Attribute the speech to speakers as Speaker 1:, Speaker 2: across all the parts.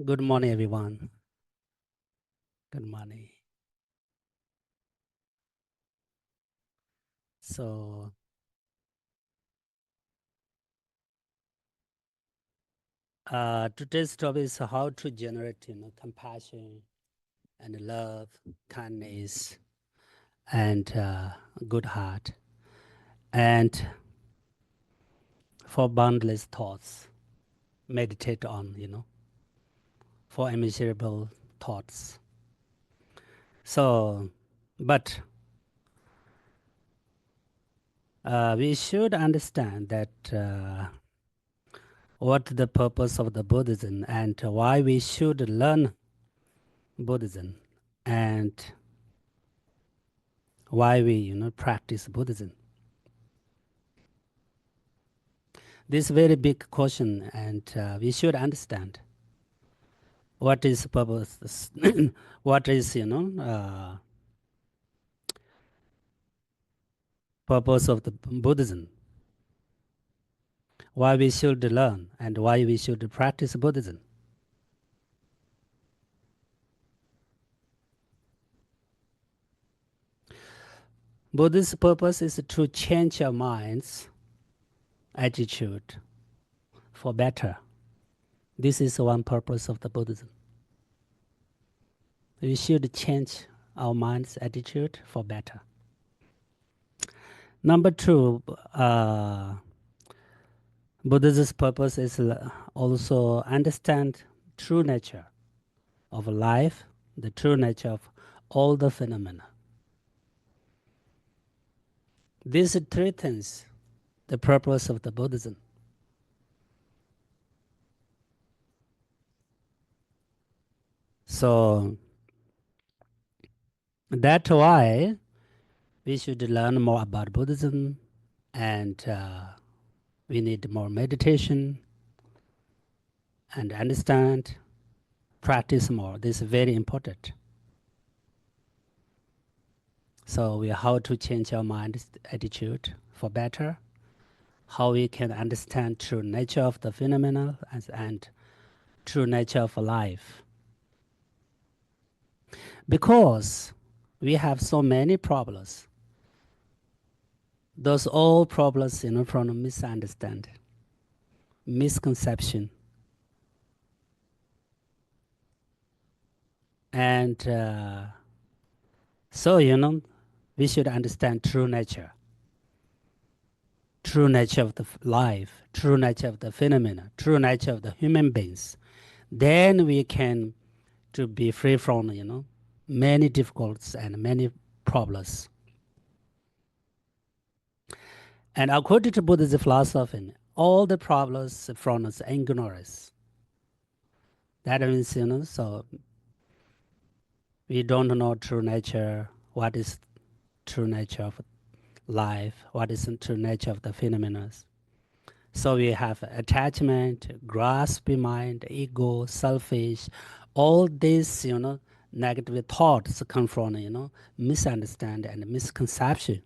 Speaker 1: Good morning, everyone. Good morning. So, today's topic is how to generate, compassion and love, kindness, and good heart, and for boundless thoughts. Meditate on, for immeasurable thoughts. So, but we should understand that what the purpose of the Buddhism and why we should learn Buddhism and why we practice Buddhism. This very big question, and we should understand what is purpose, what is purpose of the Buddhism, why we should learn, and why we should practice Buddhism. Buddhist purpose is to change our mind's attitude for better. This is one purpose of the Buddhism. We should change our mind's attitude for better. Number two, Buddhism's purpose is also understand true nature of life, the true nature of all the phenomena. This threatens the purpose of the Buddhism. So that's why we should learn more about Buddhism, and we need more meditation and understand, practice more. This is very important. So we how to change our mind's attitude for better, how we can understand true nature of the phenomena and true nature of life. Because we have so many problems. Those all problems, from misunderstanding, misconception, and so we should understand true nature of the life, true nature of the phenomena, true nature of the human beings. Then we can to be free from many difficulties and many problems. And according to Buddhist philosophy, all the problems from ignorance. That means, so we don't know true nature, what is true nature of life, what is the true nature of the phenomena. So we have attachment, grasping mind, ego, selfish, all these, negative thoughts come from, misunderstanding and misconception.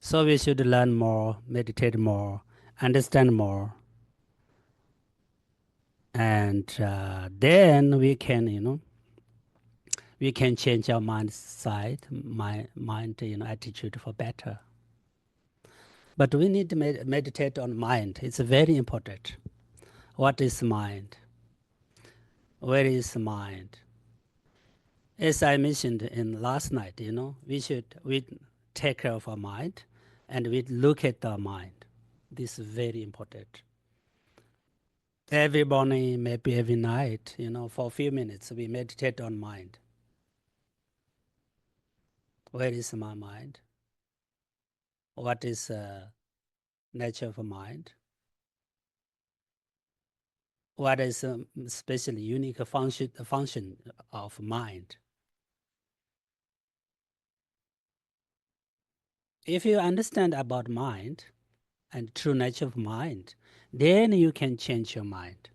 Speaker 1: So we should learn more, meditate more, understand more, and then we can, we can change our mind, attitude for better. But we need to meditate on mind. It's very important. What is mind? Where is mind? As I mentioned in last night, we take care of our mind, and we look at our mind. This is very important. Every morning, maybe every night, for a few minutes, we meditate on mind. Where is my mind? What is nature of mind? What is especially unique function of mind? If you understand about mind and true nature of mind, then you can change your mind.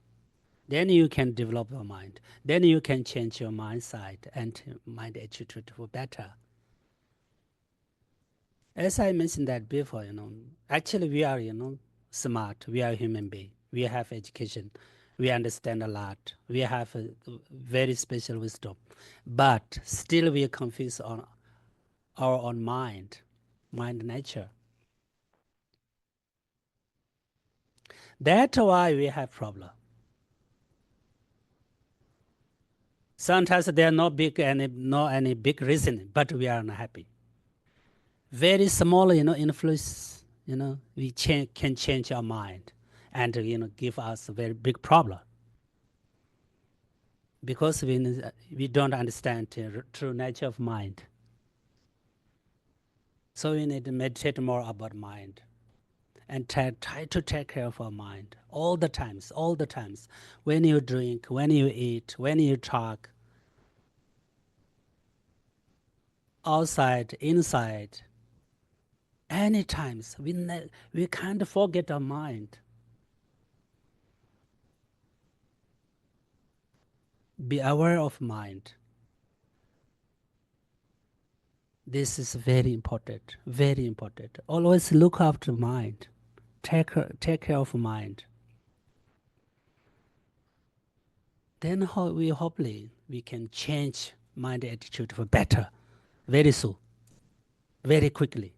Speaker 1: Then you can develop your mind. Then you can change your mindset and mind attitude for better. As I mentioned that before, actually we are, smart. We are human being. We have education. We understand a lot. We have a very special wisdom. But still we are confused on our own mind, mind nature. That's why we have problem. Sometimes there are no any big reason, but we are unhappy. Very small, influence, we can change our mind and, give us a very big problem because we don't understand the true nature of mind. So we need to meditate more about mind and try to take care of our mind all the times. When you drink, when you eat, when you talk, outside, inside, any times, we can't forget our mind. Be aware of mind. This is very important, very important. Always look after mind. Take care of mind. Then hopefully we can change mind attitude for better very soon, very quickly.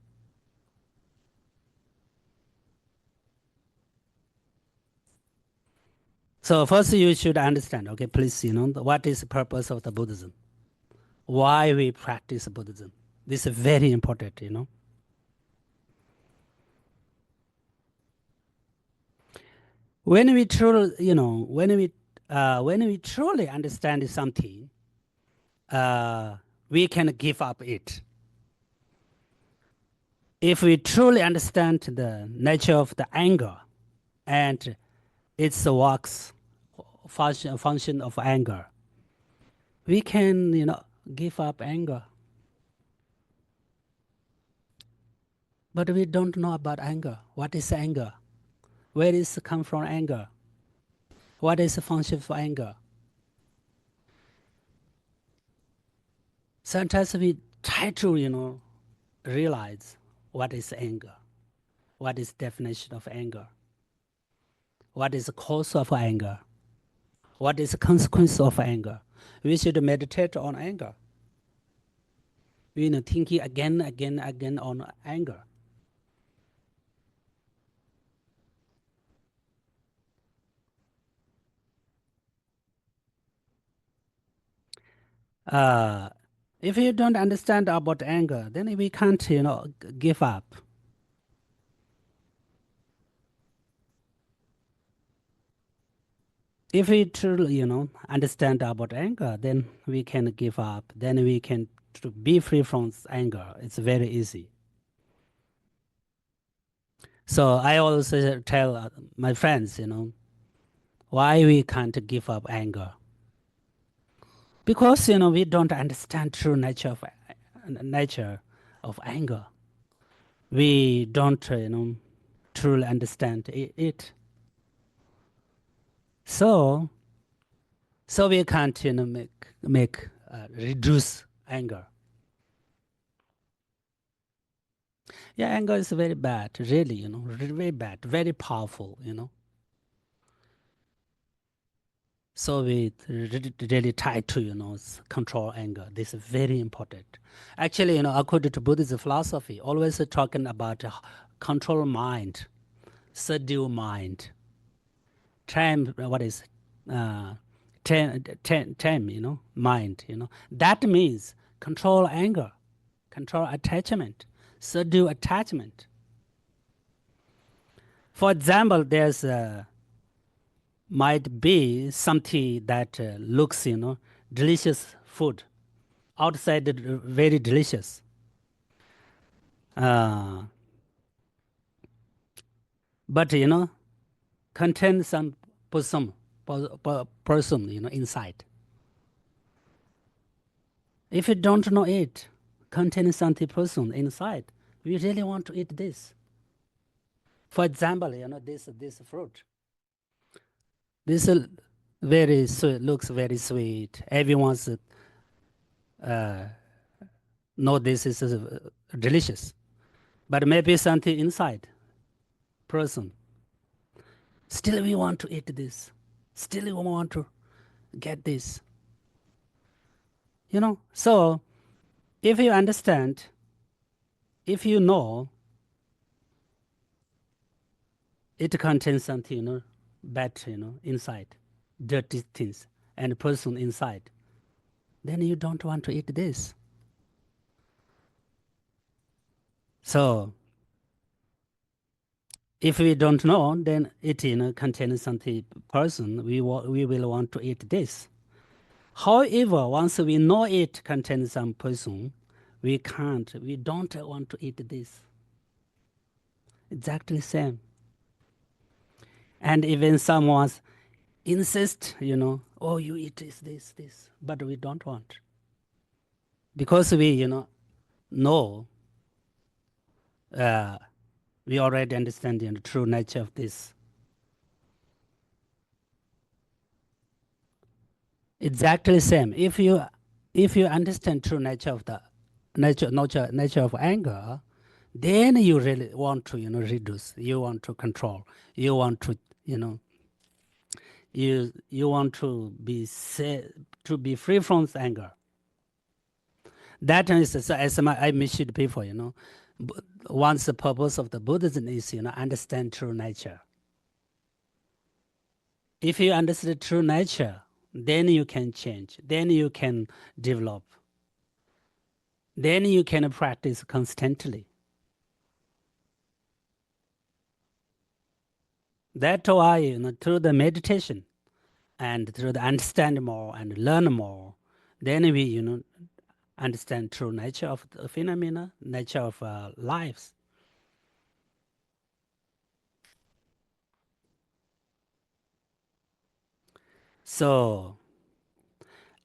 Speaker 1: So first you should understand, okay, please, what is the purpose of the Buddhism? Why we practice Buddhism? This is very important. When we truly, when we truly understand something, we can give up it. If we truly understand the nature of the anger and its works, function of anger, we can, give up anger. But we don't know about anger. What is anger? Where is it come from anger? What is the function for anger? Sometimes we try to, realize what is anger, what is definition of anger, what is the cause of anger, what is the consequence of anger. We should meditate on anger. Thinking again on anger. Uh, if you don't understand about anger, then we can't, give up. If we truly, understand about anger, then we can give up. Then we can to be free from anger. It's very easy. So I also tell my friends, why we can't give up anger. Because, we don't understand true nature of anger. We don't, truly understand it. So, we can't, make reduce anger. Yeah, anger is very bad, really, very bad, very powerful. So we really try to, control anger. This is very important. Actually, according to Buddhist philosophy, always talking about control mind, subdue mind, tame, what is, tame, mind, That means control anger, control attachment, subdue attachment. For example, there's might be something that looks, delicious food outside, very delicious. Uh, but, contain some possum, possum, inside. If you don't know it, contain something possum inside, we really want to eat this. For example, this fruit. This very sweet, looks very sweet. Everyone's know this is delicious, but maybe something inside person. Still we want to eat this. Still we want to get this. So if you understand, if you know it contains something, bad, inside, dirty things, and person inside, then you don't want to eat this. So if we don't know, then it contains something person. We will want to eat this. However, once we know it contains some person, we don't want to eat this. Exactly same. And even someone insist, oh, you eat this, but we don't want. Because we, know, uh, we already understand the true nature of this. Exactly same. If you understand true nature of the nature of anger, then you really want to reduce. You want to control. You want to you want to to be free from anger. That is as I mentioned before. Once the purpose of the Buddhism is understand true nature. If you understand true nature, then you can change. Then you can develop. Then you can practice constantly. That's why, through the meditation and through the understand more and learn more, then we, understand true nature of the phenomena, nature of lives. So,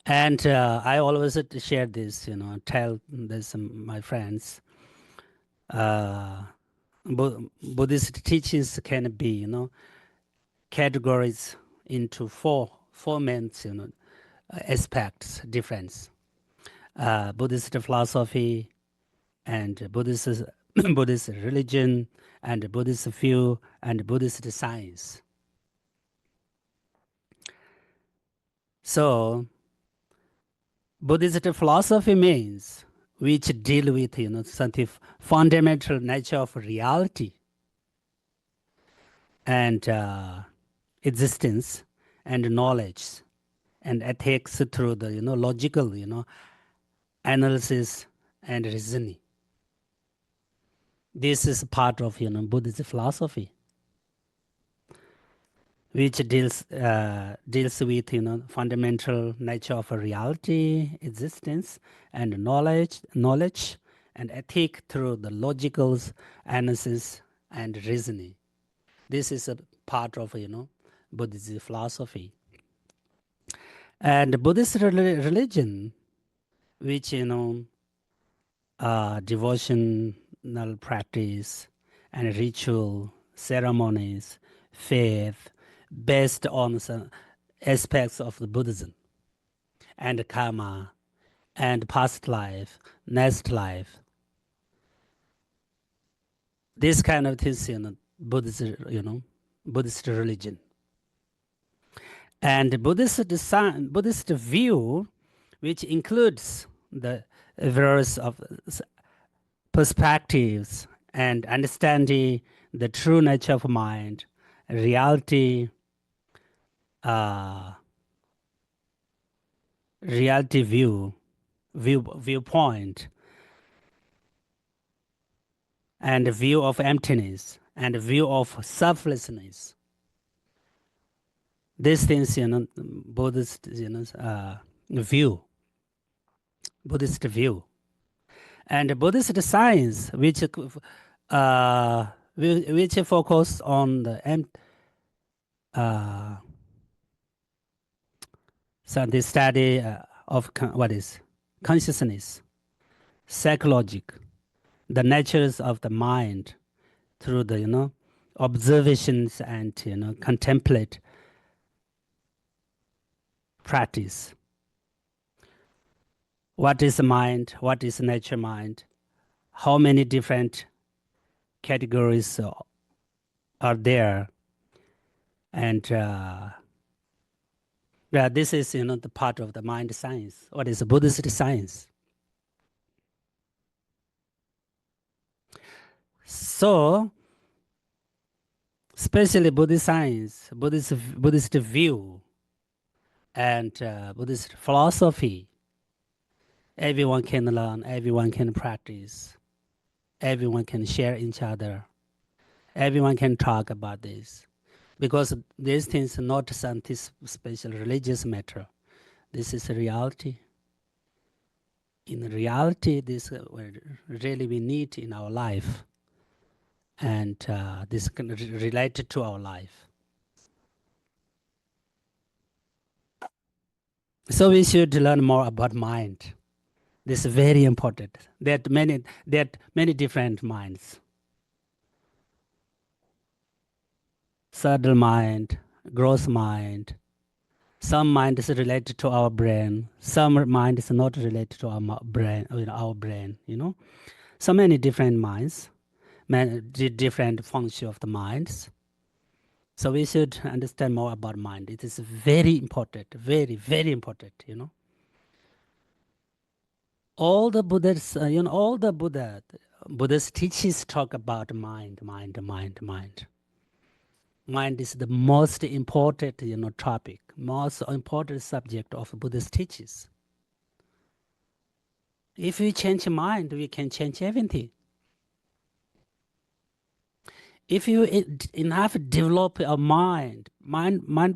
Speaker 1: and I always share this, tell this my friends. Buddhist teachings can be, categories into four main, aspects, difference. Buddhist philosophy and Buddhist Buddhist religion and Buddhist view and Buddhist science. So Buddhist philosophy means which deal with something fundamental nature of reality and existence and knowledge and ethics through the logical analysis and reasoning. This is part of Buddhist philosophy, which deals with fundamental nature of reality, existence, and knowledge, and ethic through the logical analysis and reasoning. This is a part of Buddhist philosophy, and Buddhist religion, which devotional practice and ritual ceremonies, faith, based on some aspects of the Buddhism and karma and past life, next life. This kind of things in Buddhist religion. And Buddhist view, which includes the various of perspectives and understanding the true nature of mind, reality, uh, reality viewpoint, and view of emptiness, and view of selflessness. These things, Buddhist, view, Buddhist view, and Buddhist science, which focus on the so the study of what is consciousness, psychology, the natures of the mind through the observations and contemplate practice. What is mind? What is nature mind? How many different categories are there? And yeah, this is the part of the mind science. What is Buddhist science? So, especially Buddhist science, Buddhist view, and Buddhist philosophy, everyone can learn, everyone can practice, everyone can share each other, everyone can talk about this. Because these things are not something special religious matter. This is a reality. In reality, this really we need in our life, and this can related to our life. So we should learn more about mind. This is very important. There are many different minds. Subtle mind, gross mind. Some mind is related to our brain. Some mind is not related to our brain. Our brain. So many different minds, many different function of the minds. So we should understand more about mind. It is very important, very very important. All the Buddhas, all the Buddha's teachings talk about mind, mind, mind, mind. Mind is the most important, topic, most important subject of Buddhist teachings. If we change mind, we can change everything. If you enough develop a mind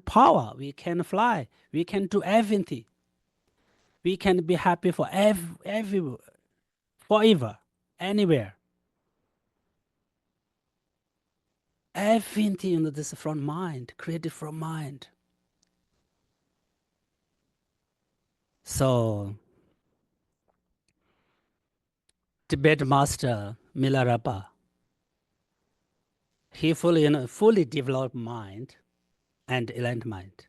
Speaker 1: power, we can fly. We can do everything. We can be happy for forever, anywhere. Everything this from mind, created from mind. So Tibet master Milarepa, he fully developed mind and enlightenment.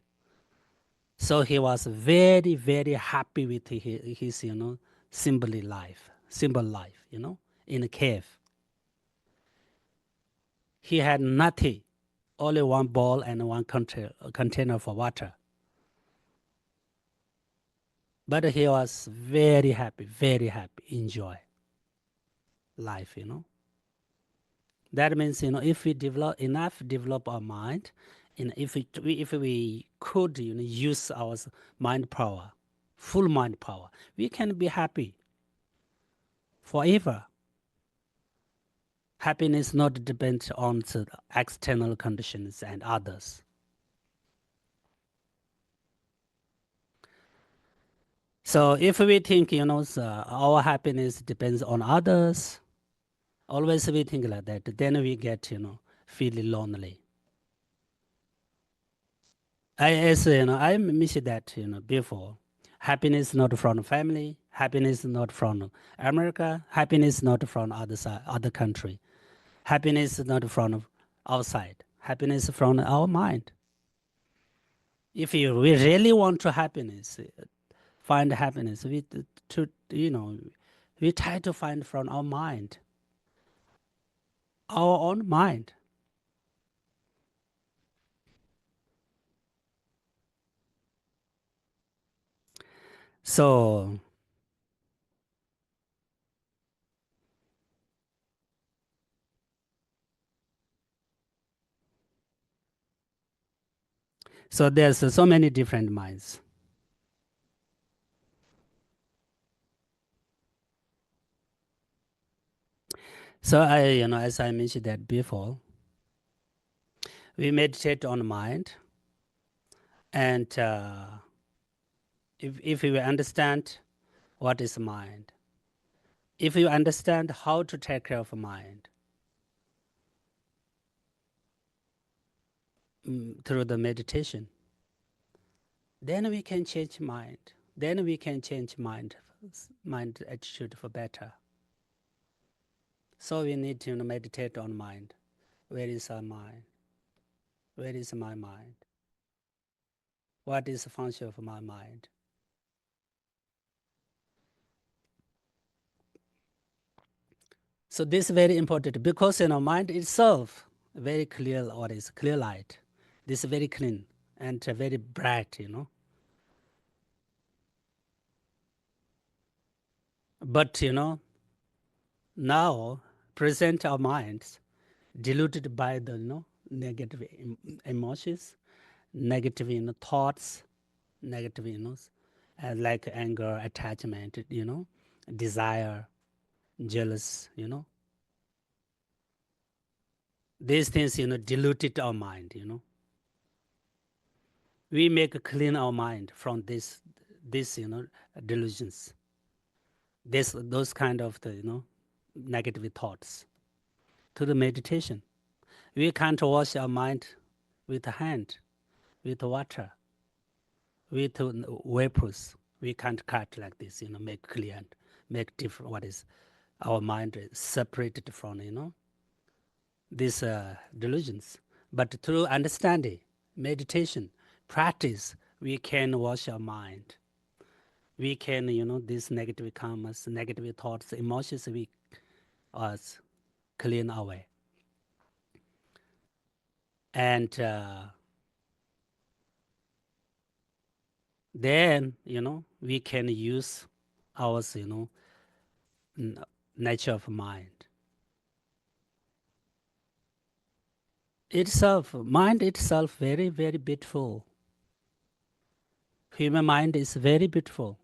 Speaker 1: So he was very, very happy with his simple life, in a cave. He had nothing, only one bowl and one container for water. But he was very happy, enjoy life. That means, if we develop our mind, and if we could, use our mind power, full mind power, we can be happy forever. Happiness not depends on the external conditions and others. So if we think, our happiness depends on others, always we think like that, then we get, feeling lonely. I mentioned that, before. Happiness not from family, happiness not from America, happiness not from other country. Happiness not from outside. Happiness from our mind. If we really want to find happiness, we try to find from our mind, our own mind. So there's so many different minds. So as I mentioned that before, we meditate on mind, and if we understand what is mind, if you understand how to take care of mind through the meditation, then we can change mind. Then we can change mind attitude for better. So we need to meditate on mind. Where is our mind? Where is my mind? What is the function of my mind? So this is very important because mind itself very clear, what is clear light. This is very clean and very bright, But, now present our minds diluted by the, negative emotions, negative, thoughts, negative, like anger, attachment, desire, jealous, These things, diluted our mind, We make clean our mind from this, delusions, those kind of the, negative thoughts. To the meditation, we can't wash our mind with a hand, with water, with vapors. We can't cut like this, make clear and make different. What is our mind is separated from, these delusions. But through understanding, meditation, practice, we can wash our mind. We can, these negative karmas, negative thoughts, emotions, we clean away. And then, we can use our, nature of mind. Mind itself, very, very beautiful. Human mind is very beautiful.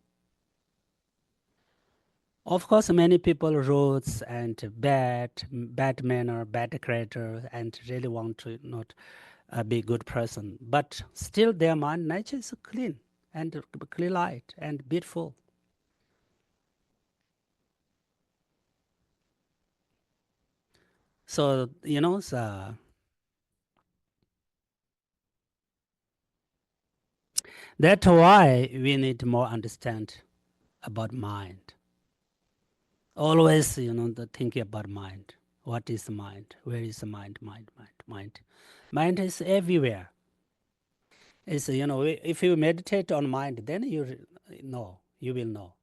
Speaker 1: Of course, many people rules and bad manner, bad character, and really want to not be a good person. But still, their mind nature is clean and clear light and beautiful. So that's why we need more understand about mind. Always, the thinking about mind. What is mind? Where is the mind? Mind. Mind is everywhere. It's, if you meditate on mind, then you will know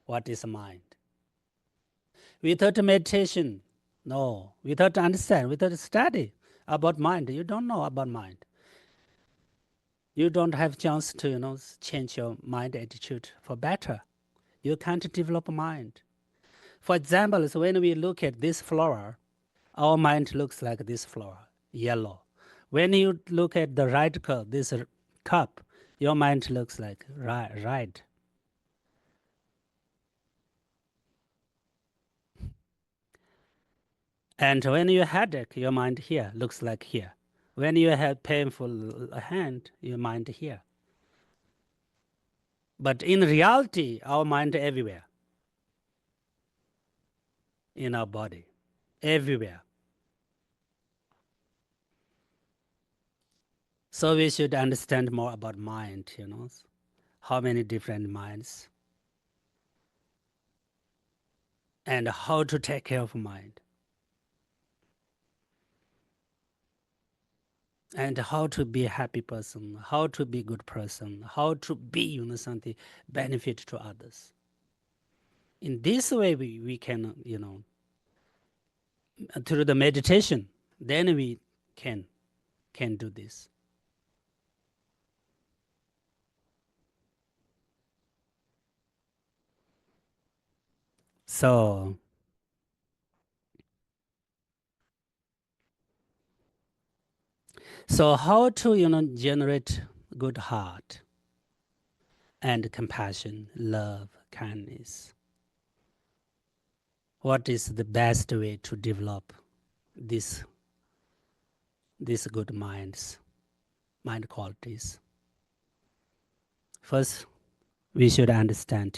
Speaker 1: what is mind. Without meditation, no. Without understand, without study about mind, you don't know about mind. You don't have chance to, change your mind attitude for better. You can't develop mind. For example, so when we look at this flower, our mind looks like this flower, yellow. When you look at the right cup, this cup, your mind looks like red. And when you headache, your mind here looks like here. When you have painful hand, your mind here. But in reality, our mind everywhere in our body, everywhere. So we should understand more about mind, how many different minds and how to take care of mind and how to be a happy person, how to be a good person, how to be, something benefit to others. In this way, we can, through the meditation, then we can do this. So how to generate good heart and compassion, love, kindness? What is the best way to develop this these good mind qualities? First, we should understand,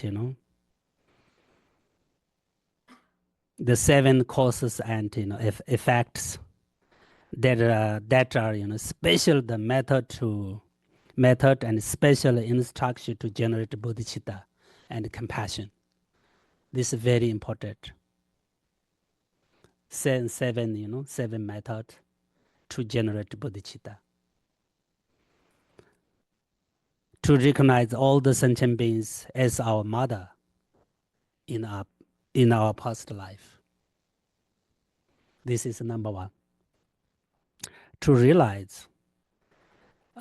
Speaker 1: the 7 causes and effects that are special the method and special instruction to generate bodhicitta and compassion. This is very important. Seven method to generate bodhicitta. To recognize all the sentient beings as our mother in our past life. This is number 1. To realize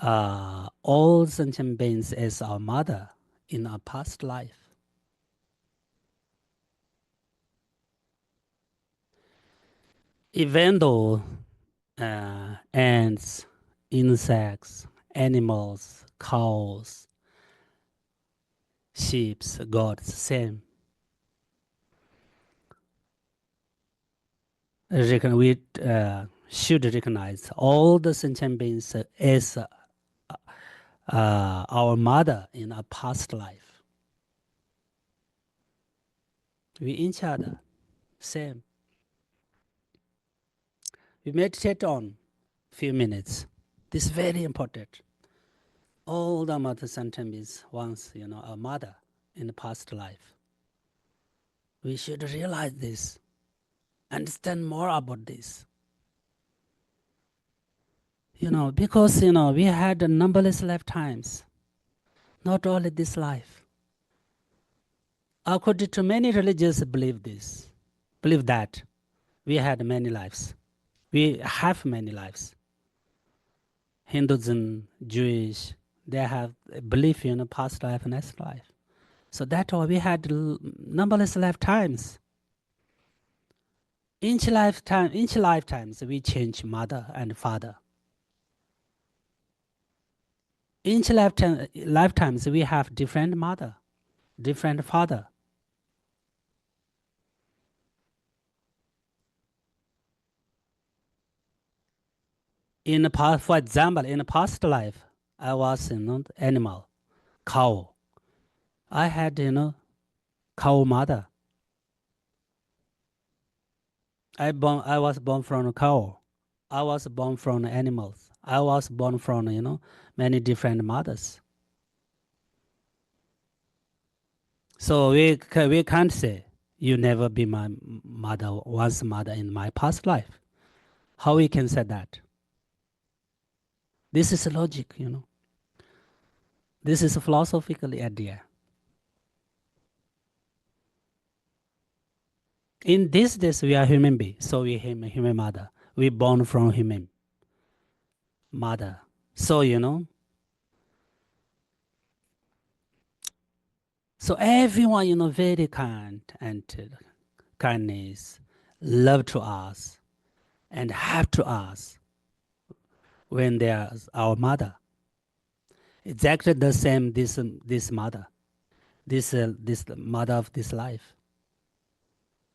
Speaker 1: all sentient beings as our mother in our past life. Even though ants, insects, animals, cows, sheep, goats, same. We should recognize all the sentient beings as our mother in a past life. We each other, same. We meditate on few minutes. This is very important. All the mother sentient beings once, a mother in the past life. We should realize this, understand more about this. Because we had numberless lifetimes, not only this life. According to many religions, believe that we had many lives. We have many lives. Hinduism, Jewish, they have a belief in a past life and next life. So that's why we had numberless lifetimes. Each lifetimes we change mother and father. Each lifetimes we have different mother, different father. In the past, for example, in the past life, I was animal, cow. I had cow mother. I was born from a cow. I was born from animals. I was born from many different mothers. So we can't say you never be my mother, once mother in my past life. How we can say that? This is logic, This is a philosophical idea. In this days, we are human beings, so we have a human mother. We born from human mother. So so everyone very kind and kindness, love to us, and have to us when they are our mother. Exactly the same. This mother, this mother of this life.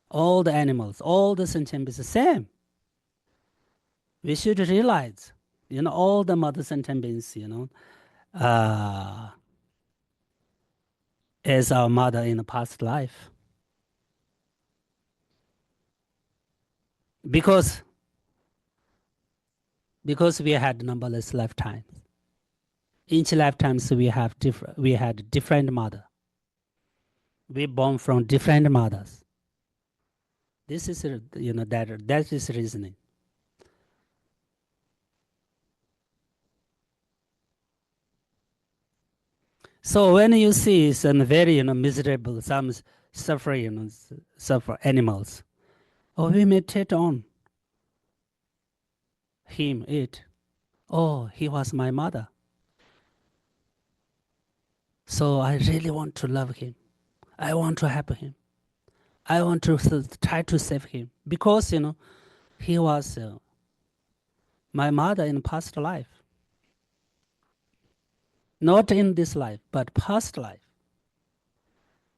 Speaker 1: All the animals, all the sentient beings, the same. We should realize, all the mother sentient beings, uh, as our mother in the past life. Because we had numberless lifetimes. Each lifetimes we had different mother. We born from different mothers. This is that is reasoning. So when you see some very miserable, some suffer suffer animals, oh, we meditate on him, it. Oh, he was my mother. So I really want to love him. I want to help him. I want to try to save him because he was my mother in past life, not in this life, but past life.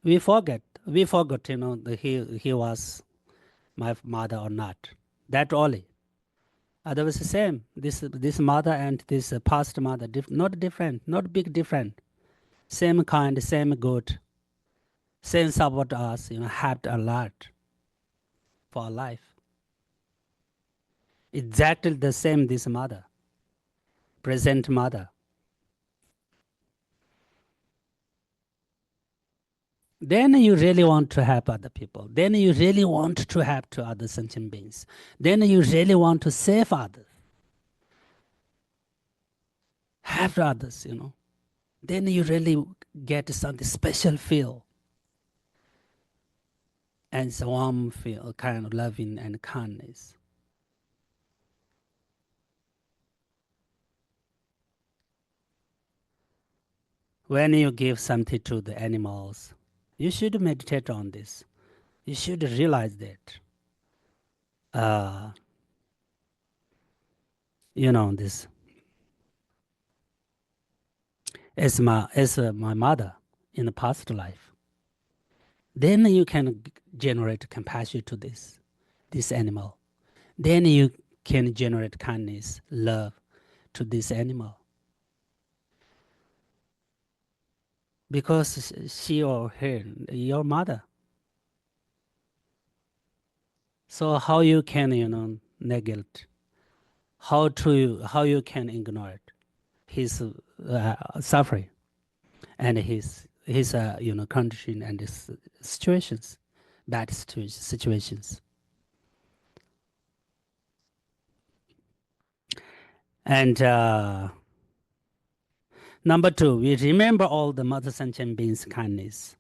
Speaker 1: We forget. We forgot. That he was my mother or not. That only. Otherwise, the same. This mother and this past mother, not different, not big different. Same kind, same good, same support us. Helped a lot for our life. Exactly the same. This mother, present mother. Then you really want to help other people. Then you really want to help to other sentient beings. Then you really want to save others, help others. Then you really get something special feel and warm feel, kind of loving and kindness. When you give something to the animals, you should meditate on this. You should realize that, uh, this as my mother in the past life. Then you can generate compassion to this animal. Then you can generate kindness, love to this animal because she or her, your mother. So how you can neglect? How you can ignore it? His suffering and his condition and his situations, bad situations. And number two, we remember all the mother sentient beings' kindness.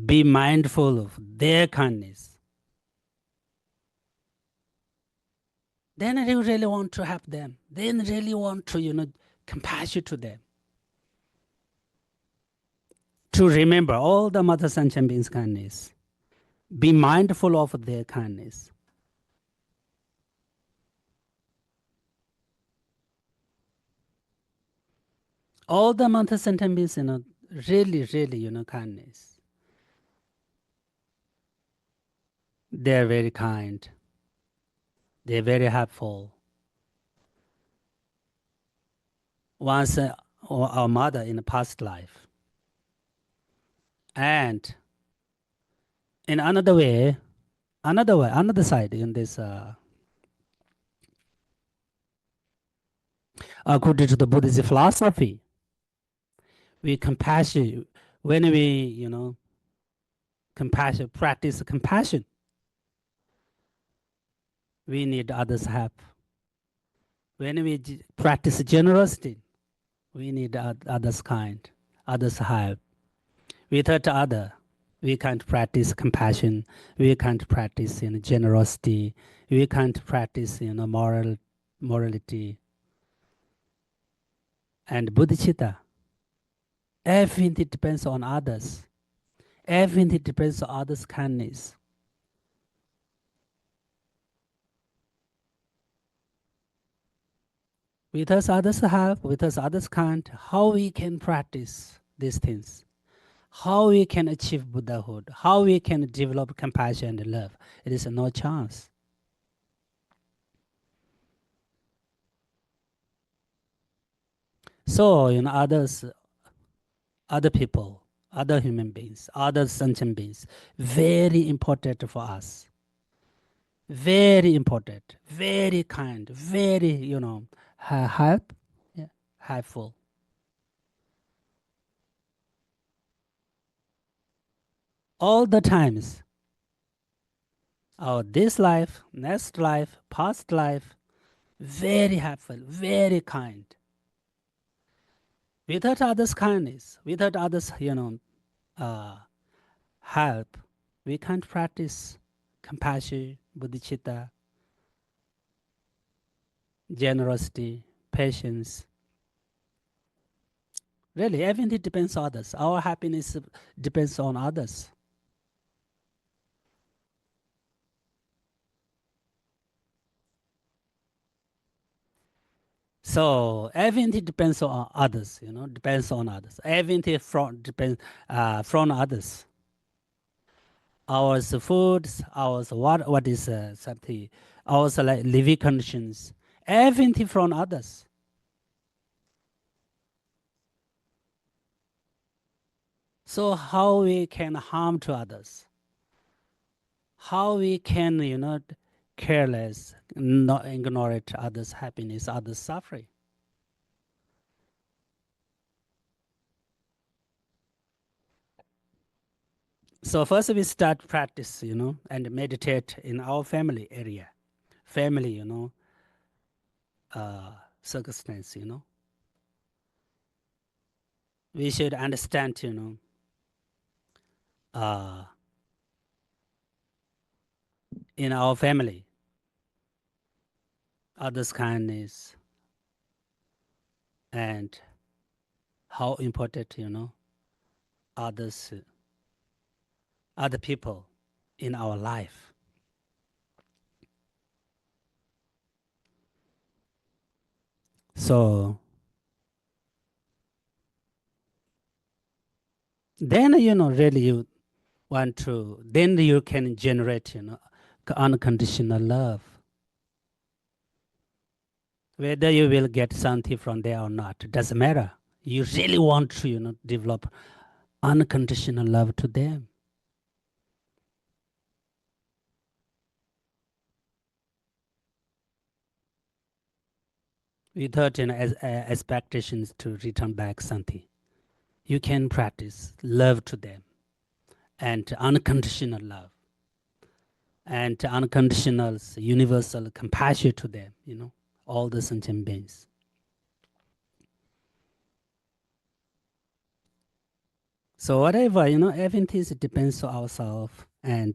Speaker 1: Be mindful of their kindness. Then you really want to help them. Then really want to compassion to them. To remember all the mother sentient beings' kindness. Be mindful of their kindness. All the mother sentient beings, really, really, kindness. They're very kind. They're very helpful. Once our mother in the past life. And in another side in this, according to the Buddhist philosophy, we compassion, when we, practice compassion, we need others' help. When we practice generosity, we need others' kind, others' help. Without other, we can't practice compassion. We can't practice generosity. We can't practice morality and bodhicitta. Everything depends on others. Everything depends on others' kindness. Without others' help, without others' kind, how we can practice these things? How we can achieve Buddhahood? How we can develop compassion and love? It is no chance. So, other people, other human beings, other sentient beings, very important for us. Very important, very kind, very, help, yeah, helpful. All the times, this life, next life, past life, very helpful, very kind. Without others' kindness, without others, uh, help, we can't practice compassion, bodhicitta, generosity, patience. Really, everything depends on others. Our happiness depends on others. So everything depends on others, depends on others. Everything from others. Our foods, our what is something, our like living conditions, everything from others. So how we can harm to others? How we can, careless, not ignore it, others' happiness, others' suffering? So first we start practice, and meditate in our family area, family, circumstance. We should understand, uh, in our family, others' kindness and how important, others, other people in our life. So then, really you want to, then you can generate, unconditional love. Whether you will get something from there or not, doesn't matter. You really want to, develop unconditional love to them. Without expectations to return back something. You can practice love to them and unconditional love and unconditional universal compassion to them, all the sentient beings. So whatever, everything depends on ourselves and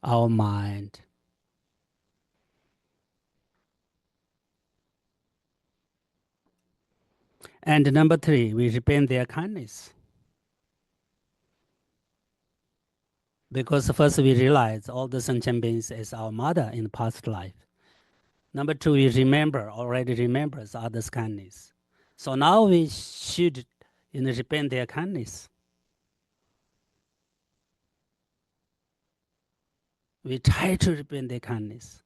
Speaker 1: our mind. And number three, we repent their kindness. Because first we realize all the sentient beings is our mother in the past life. Number two, we already remembers others' kindness. So now we should repent their kindness. We try to repent their kindness.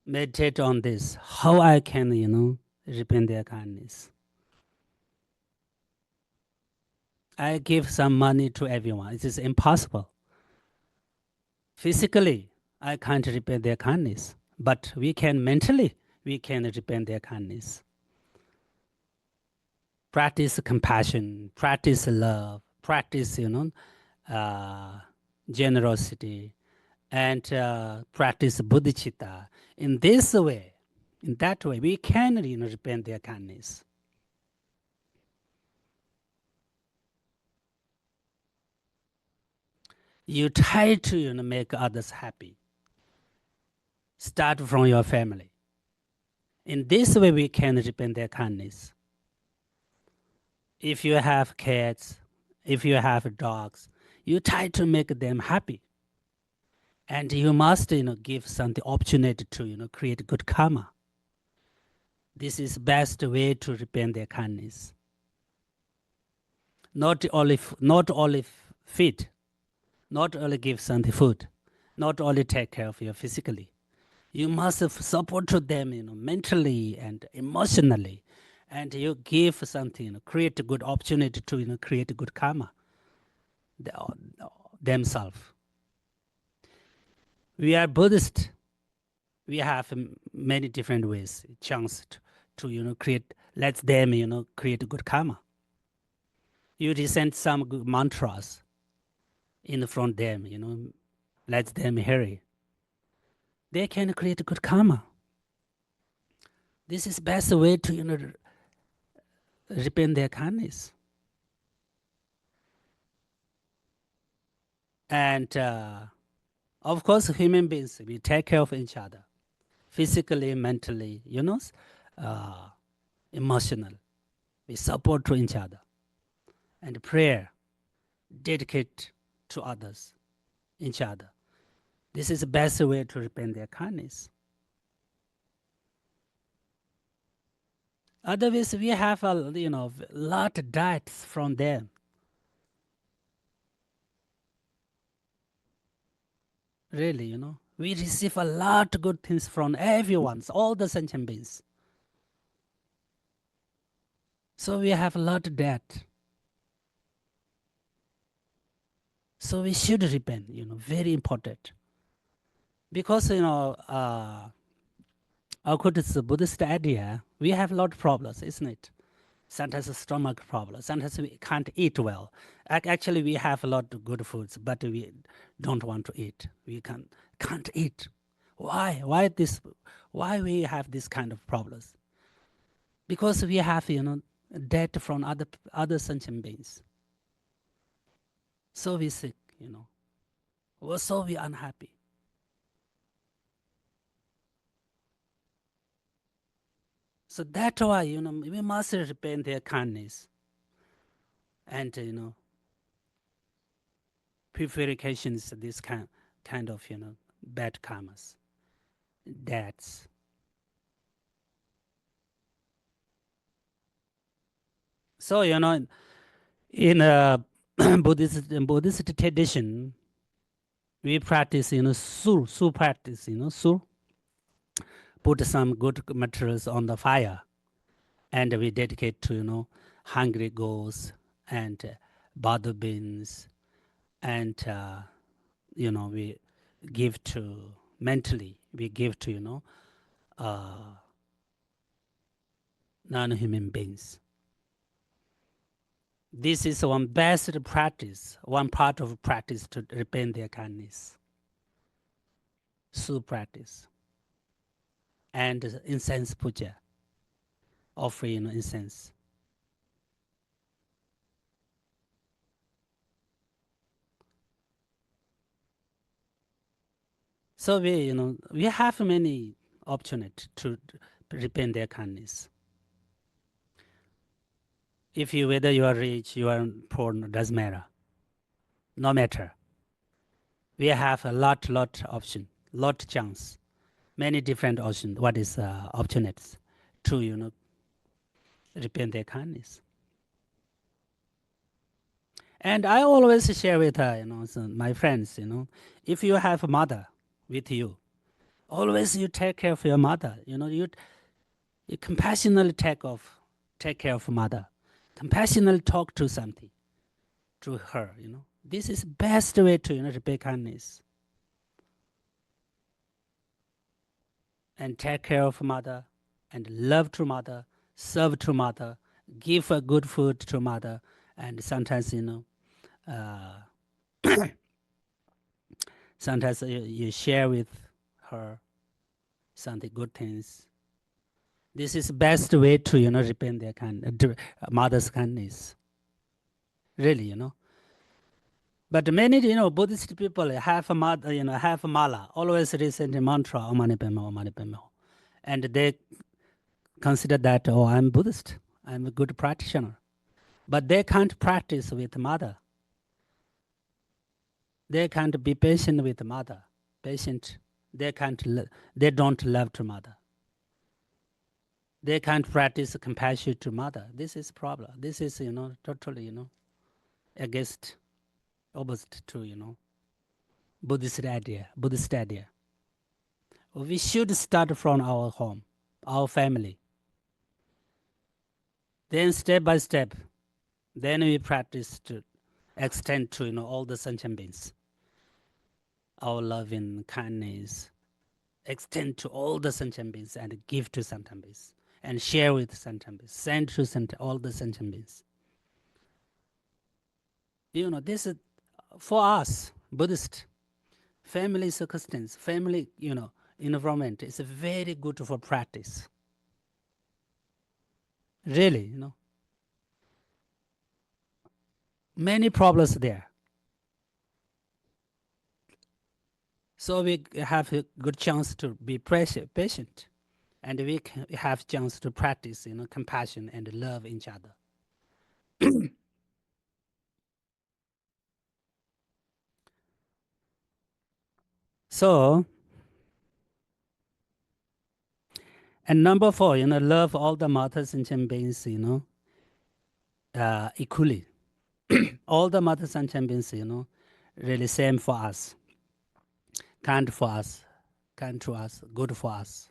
Speaker 1: Meditate on this, how I can, repent their kindness. I give some money to everyone. It is impossible. Physically, I can't repay their kindness, but we can repay their kindness. Practice compassion, practice love, practice, generosity, and practice bodhicitta. In this way, in that way, we can, repay their kindness. You try to, make others happy. Start from your family. In this way, we can repay their kindness. If you have cats, if you have dogs, you try to make them happy. And you must, give some the opportunity to, create good karma. This is best way to repay their kindness. Not only feed, not only give some the food, not only take care of you physically. You must support them, mentally and emotionally, and you give something, create a good opportunity to, create a good karma themselves. We are Buddhist. We have many different ways, chance to create, let them, create a good karma. You recite some good mantras in front of them, let them hear it. They can create good karma. This is best way to, repay their kindness. And of course, human beings, we take care of each other, physically, mentally, emotional. We support to each other. And prayer, dedicate to others, each other. This is the best way to repay their kindness. Otherwise, we have a lot of debts from them. Really, we receive a lot of good things from everyone, all the sentient beings. So we have a lot of debt. So we should repent, very important. Because, according to the Buddhist idea, we have a lot of problems, isn't it? Sometimes a stomach problem. Sometimes we can't eat well. Actually, we have a lot of good foods, but we don't want to eat. We can't eat. Why? Why this? Why we have this kind of problems? Because we have debt from other sentient beings. So we sick. So we unhappy. So that's why, we must repent their kindness and, purifications, this kind of, bad karmas. That's so, in a Buddhist tradition, we practice, sur practice, sur, put some good materials on the fire, and we dedicate to, hungry ghosts and bottle beans, and, we give to mentally, we give to, non-human beings. This is one best practice, one part of practice to repent their kindness. Su practice. And incense puja, offering incense. So we have many opportunities to repent their kindness. If you whether you are rich, you are poor, doesn't matter. No matter. We have a lot option, lot chance, many different options. What is opportunities to repent their kindness? And I always share with my friends, if you have a mother with you, always you take care of your mother. You compassionately take care of mother, compassionately talk to something to her. This is best way to repay kindness and take care of mother and love to mother, serve to mother, give a good food to mother, and sometimes uh, sometimes you share with her something good things. This is best way to repay their mother's kindness. Really, But many, Buddhist people have a mother, have a mala, always recite the mantra, Om Mani Padme Hum, Om Mani Padme Hum. And they consider that, oh, I'm Buddhist, I'm a good practitioner. But they can't practice with mother. They can't be patient with mother. Patient, they can't, they don't love to mother. They can't practice compassion to mother. This is problem. This is, totally, against, opposite to, Buddhist idea. Buddhist idea. We should start from our home, our family. Then step by step, then we practice to extend to all the sentient beings. Our loving kindness extend to all the sentient beings and give to sentient beings and share with sentient beings, send to all the sentient beings. This is for us, Buddhist family circumstance, family, environment is very good for practice. Really, many problems there. So we have a good chance to be patient, and we have chance to practice, compassion and love each other. So, and number 4, love all the mother sentient beings, equally. All the mother sentient beings, really same for us, kind for us, kind to us, good for us.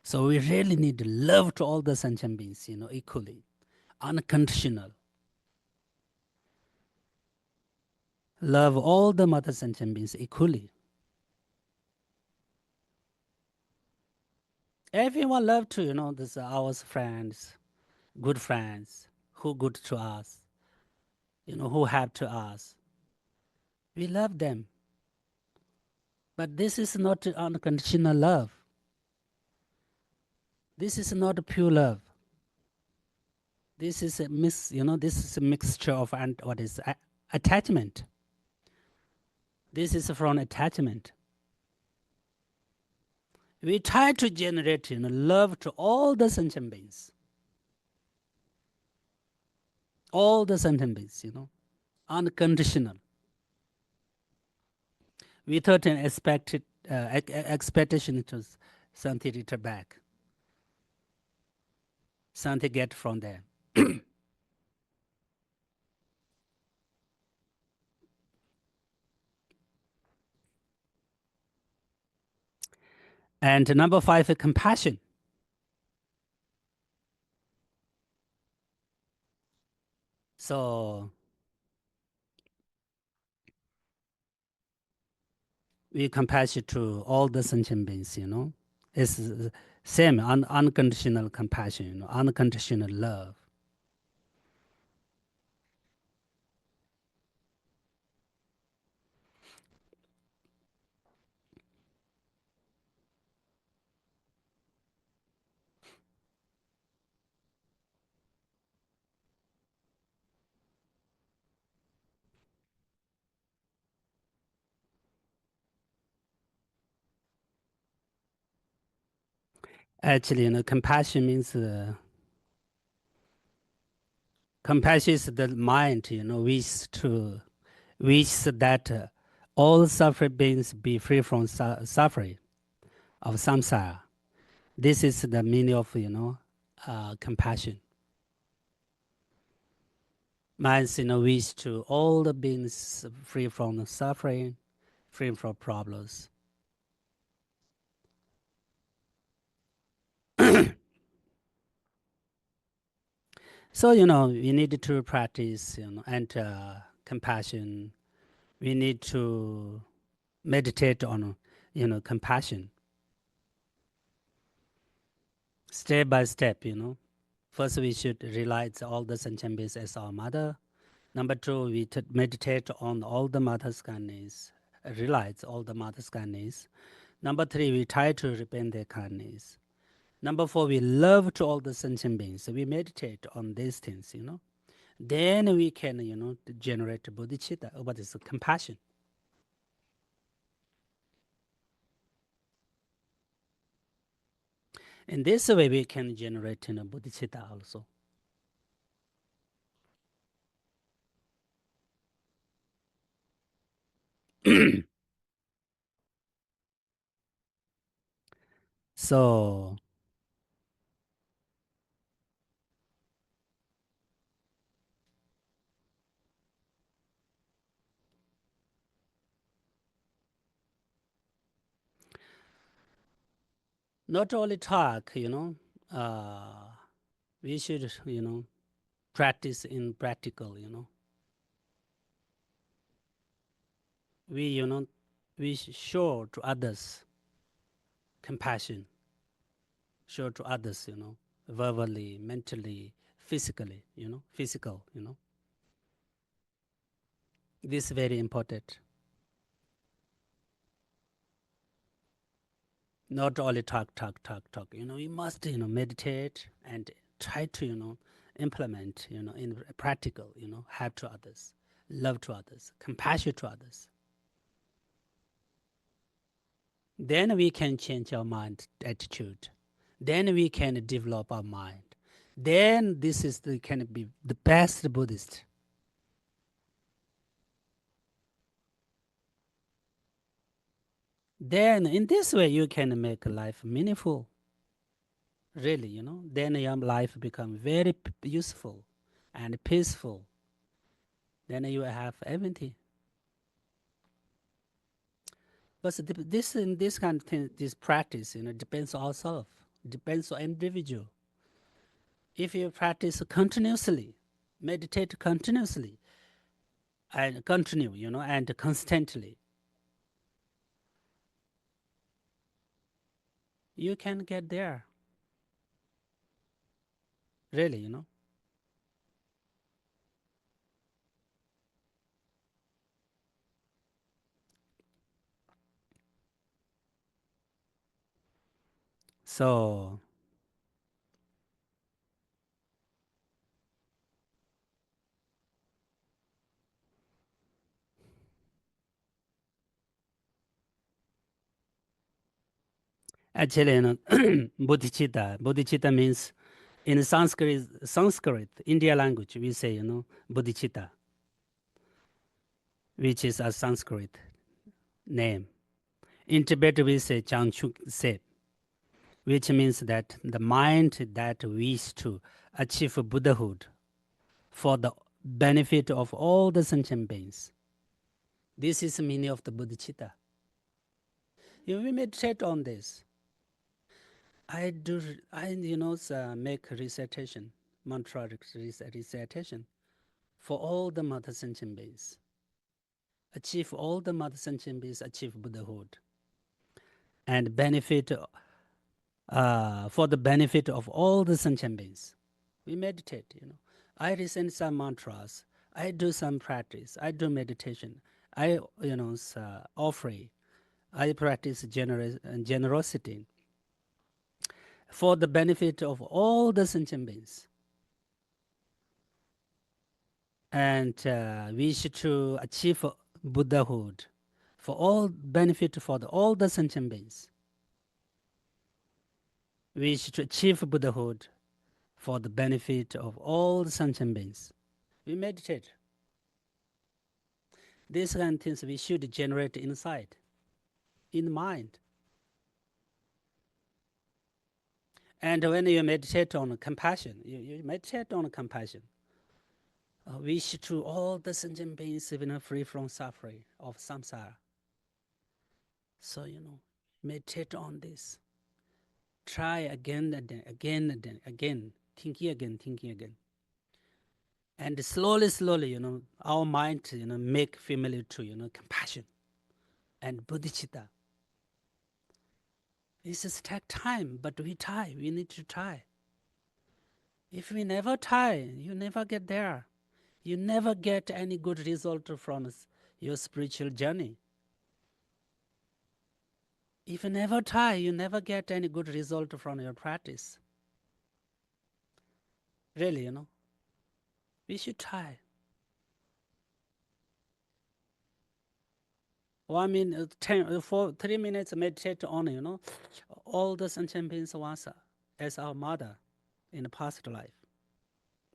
Speaker 1: So we really need love to all the sentient beings, equally, unconditional. Love all the mother sentient beings equally. Everyone love to, this our friends, good friends, who good to us, who help to us. We love them. But this is not unconditional love. This is not pure love. This is a this is a mixture of what is attachment. This is from attachment. We try to generate love to all the sentient beings, all the sentient beings, unconditional, without an expectation to something return back, something get from them. And number five, compassion. So we compassion to all the sentient beings. It's same unconditional compassion, unconditional love. Actually, compassion means compassion is the mind, wish that all suffering beings be free from suffering of samsara. This is the meaning of compassion. Minds wish to all the beings free from suffering, free from problems. So we need to practice and compassion. We need to meditate on compassion step by step. First, we should realize all the sentient beings as our mother. Number two, we meditate on all the mother's kindness, realize all the mother's kindness. Number three, we try to repent their kindness. Number four, we love to all the sentient beings. So we meditate on these things. Then we can, generate bodhicitta, what is compassion. In this way, we can generate bodhicitta also. So not only talk, we should, practice in practical. We, we show to others compassion, show to others, verbally, mentally, physically, physical. This is very important. Not only talk. We must, meditate and try to, implement, in practical, help to others, love to others, compassion to others. Then we can change our mind attitude. Then we can develop our mind. Then this is the can be the best Buddhist. Then in this way you can make life meaningful. Really, then your life become very useful and peaceful. Then you have everything. But this in this kind of thing, this practice, depends on ourselves, depends on individual. If you practice continuously, meditate continuously, and continue, and constantly, you can get there. Really. So Actually, bodhicitta. Bodhicitta means in Sanskrit, India language, we say, bodhicitta, which is a Sanskrit name. In Tibet, we say Changchuk Se, which means that the mind that wishes to achieve Buddhahood for the benefit of all the sentient beings. This is the meaning of the bodhicitta. If we meditate on this, make recitation, mantra recitation for all the mother sentient beings. Achieve all the mother sentient beings, achieve Buddhahood, and benefit for the benefit of all the sentient beings. We meditate. I recite some mantras. I do some practice. I do meditation. I, offering. I practice generosity for the benefit of all the sentient beings. And wish to achieve Buddhahood for all benefit for all the sentient beings. Wish to achieve Buddhahood for the benefit of all the sentient beings. We meditate. These kind of things we should generate inside, in the mind. And when you meditate on compassion, you meditate on compassion. Wish to all the sentient beings free from suffering of samsara. So, meditate on this. Try again and again, thinking again. And slowly, our mind, make familiar to, compassion and bodhicitta. This is take time, but we try. We need to try. If we never try, you never get there. You never get any good result from your spiritual journey. If you never try, you never get any good result from your practice. Really, we should try. for 3 minutes meditate on, all the sentient beings once as our mother in the past life.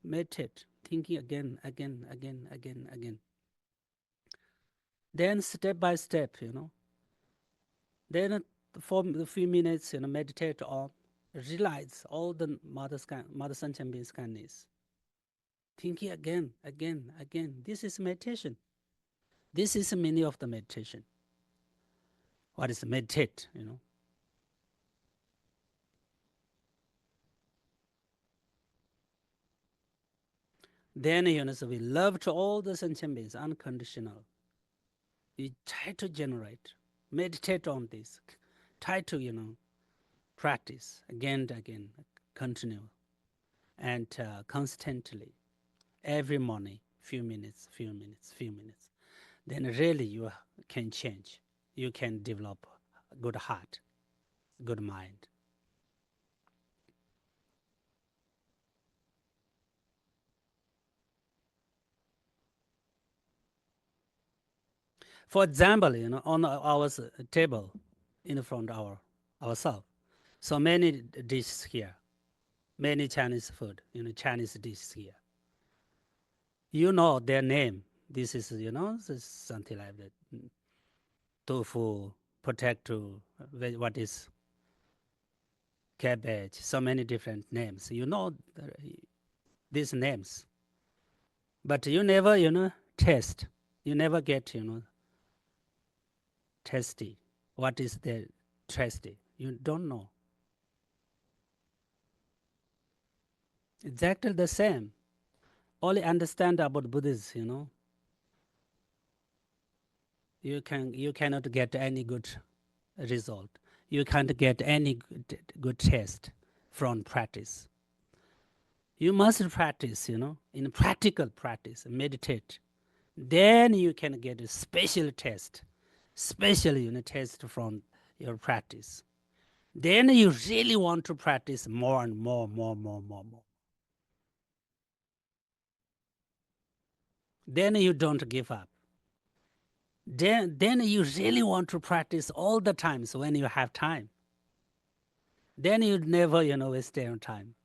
Speaker 1: Meditate, thinking again. Then step by step, then for a few minutes, meditate on, realize all the mother sentient beings kindness. Thinking again. This is meditation. This is the meaning of the meditation. What is meditate, Then, so we love to all the sentient beings, unconditional. We try to generate, meditate on this, try to, practice again and again, continue, and constantly, every morning, few minutes. Then really you can change. You can develop a good heart, good mind. For example, on our table in front of ourselves, so many dishes here, many Chinese food, Chinese dishes here. You know their name. This is, this is something like that. Tofu, potato, what is cabbage, so many different names. You know these names. But you never, taste. You never get, tasty. What is the tasty? You don't know. Exactly the same. Only understand about Buddhism, you cannot get any good result. You can't get any good taste from practice. You must practice, in practical practice, meditate. Then you can get a special taste, special taste from your practice. Then you really want to practice more and more. Then you don't give up. Then you really want to practice all the times when you have time. Then you never, waste your time.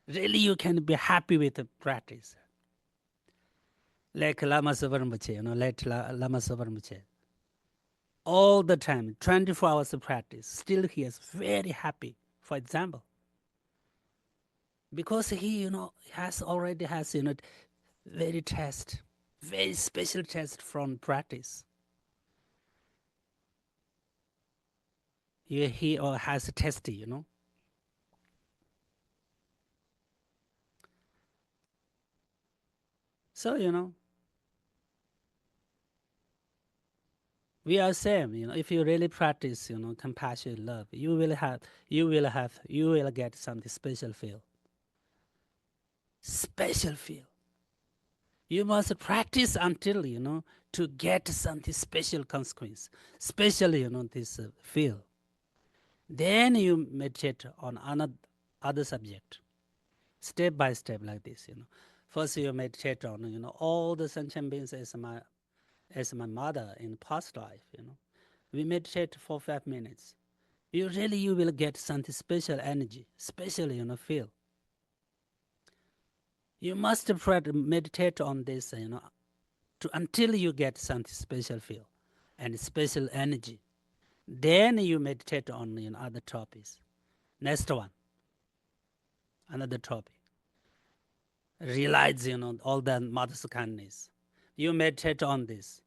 Speaker 1: Really, you can be happy with the practice. Like Lama Savarmache, Lama Savarmache. All the time, 24 hours of practice. Still, he is very happy, for example. Because he, has already has, very test, very special test from practice. He or has a test. So, we are same. If you really practice, compassion, love, you will get something special feel. Special feel. You must practice until, to get something special consequence. Special, this feel. Then you meditate on another other subject, step by step like this. First you meditate on, all the sentient beings as my mother in past life. We meditate for 5 minutes. You will get something special energy, special, feel. You must meditate on this, until you get something special feel and special energy. Then you meditate on, other topics. Next one, another topic. Realize, all the mother's kindness. You meditate on this.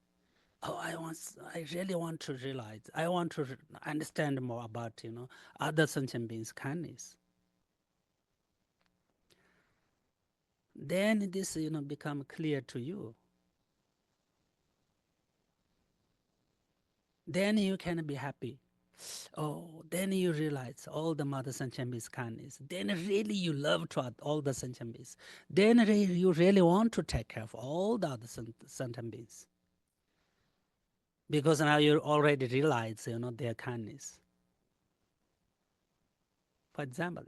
Speaker 1: Oh, I really want to realize. I want to understand more about, other sentient beings' kindness. Then this, become clear to you. Then you can be happy. Oh, then you realize all the mother sentient beings' kindness. Then really you love to all the sentient beings. Then you really want to take care of all the other sentient beings. Because now you already realize, their kindness. For example,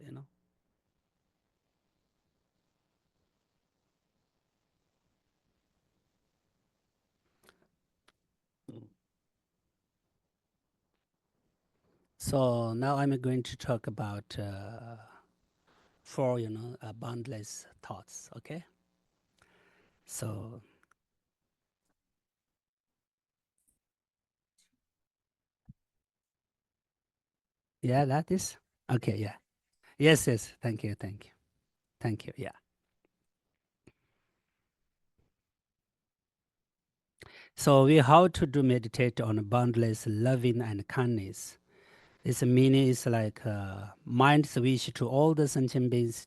Speaker 1: So now I'm going to talk about four, boundless thoughts. Okay. So yeah, that is okay. Yeah. Yes. Yes. Thank you. Thank you. Thank you. Yeah. So we how to do meditate on boundless loving and kindness. This meaning is like mind wish to all the sentient beings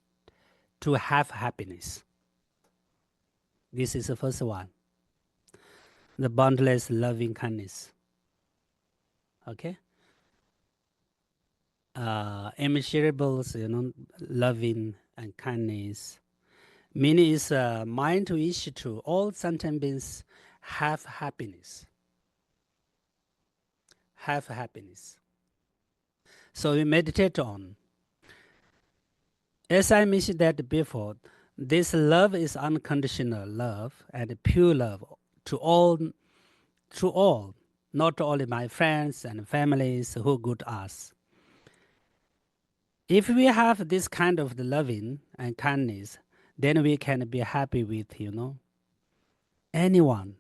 Speaker 1: to have happiness. This is the first one. The boundless loving kindness. Okay. Immeasurables, loving and kindness. Meaning is mind wish to all sentient beings have happiness. Have happiness. So we meditate on. As I mentioned that before, this love is unconditional love and pure love to all, not only my friends and families who good us. If we have this kind of the loving and kindness, then we can be happy with, anyone.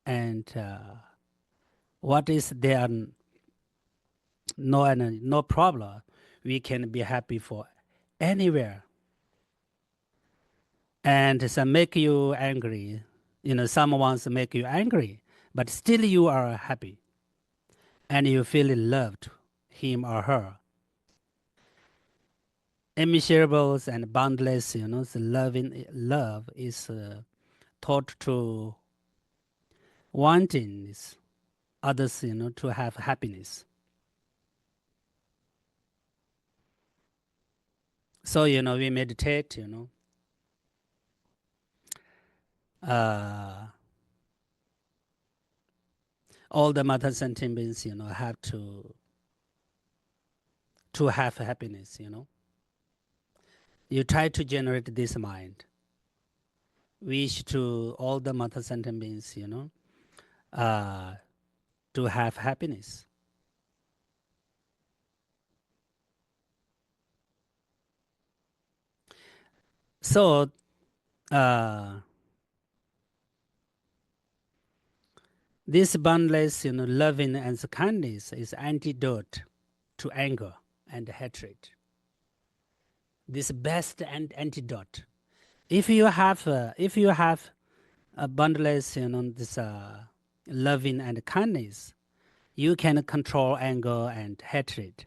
Speaker 1: And what is there no problem, we can be happy for anywhere. And some make you angry, someone's make you angry, but still you are happy and you feel loved, him or her. Immeasurables and boundless, the love is taught to wanting others, to have happiness. So, we meditate, uh, all the mother sentient beings, have to have happiness, You try to generate this mind. Wish to all the mother sentient beings, uh, to have happiness. So, uh, this boundless, loving and kindness is antidote to anger and hatred. This best antidote. If you have a boundless, this loving and kindness, you can control anger and hatred.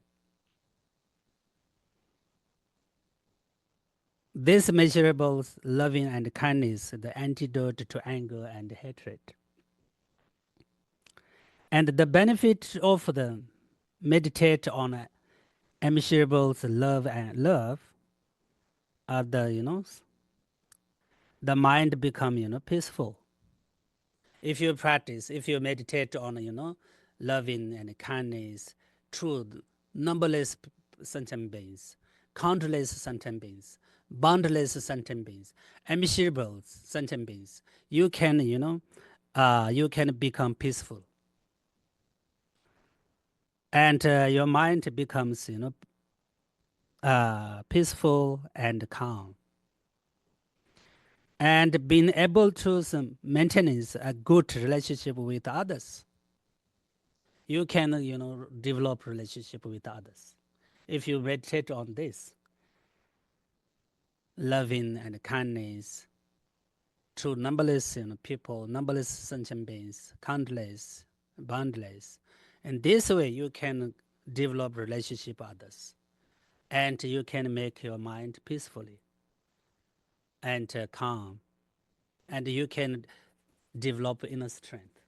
Speaker 1: This measurable loving and kindness, the antidote to anger and hatred. And the benefit of the meditate on immeasurable love and love are the mind become, peaceful. If you meditate on, loving and kindness, truth, numberless sentient beings, countless sentient beings, boundless sentient beings, immeasurable sentient beings, you can become peaceful. And your mind becomes, peaceful and calm. And being able to maintain a good relationship with others, you can develop relationship with others if you meditate on this loving and kindness to numberless people, numberless sentient beings, countless, boundless. And this way you can develop relationship with others, and you can make your mind peacefully and calm, and you can develop inner strength,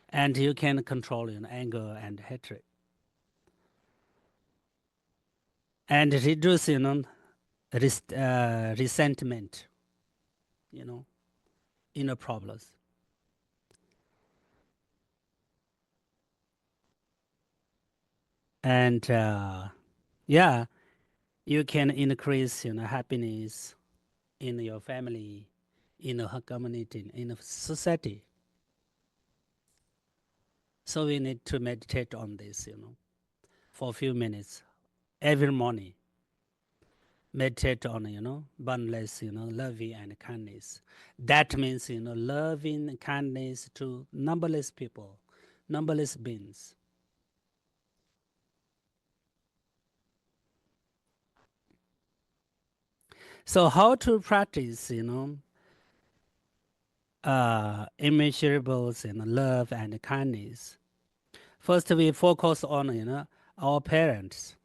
Speaker 1: and you can control anger and hatred, and reduce resentment, you know, inner problems. And yeah, you can increase happiness in your family, in a community, in a society. So we need to meditate on this, for a few minutes every morning. Meditate on, boundless, loving and kindness. That means, loving kindness to numberless people, numberless beings. So how to practice, immeasurables love and kindness? First, we focus on, our parents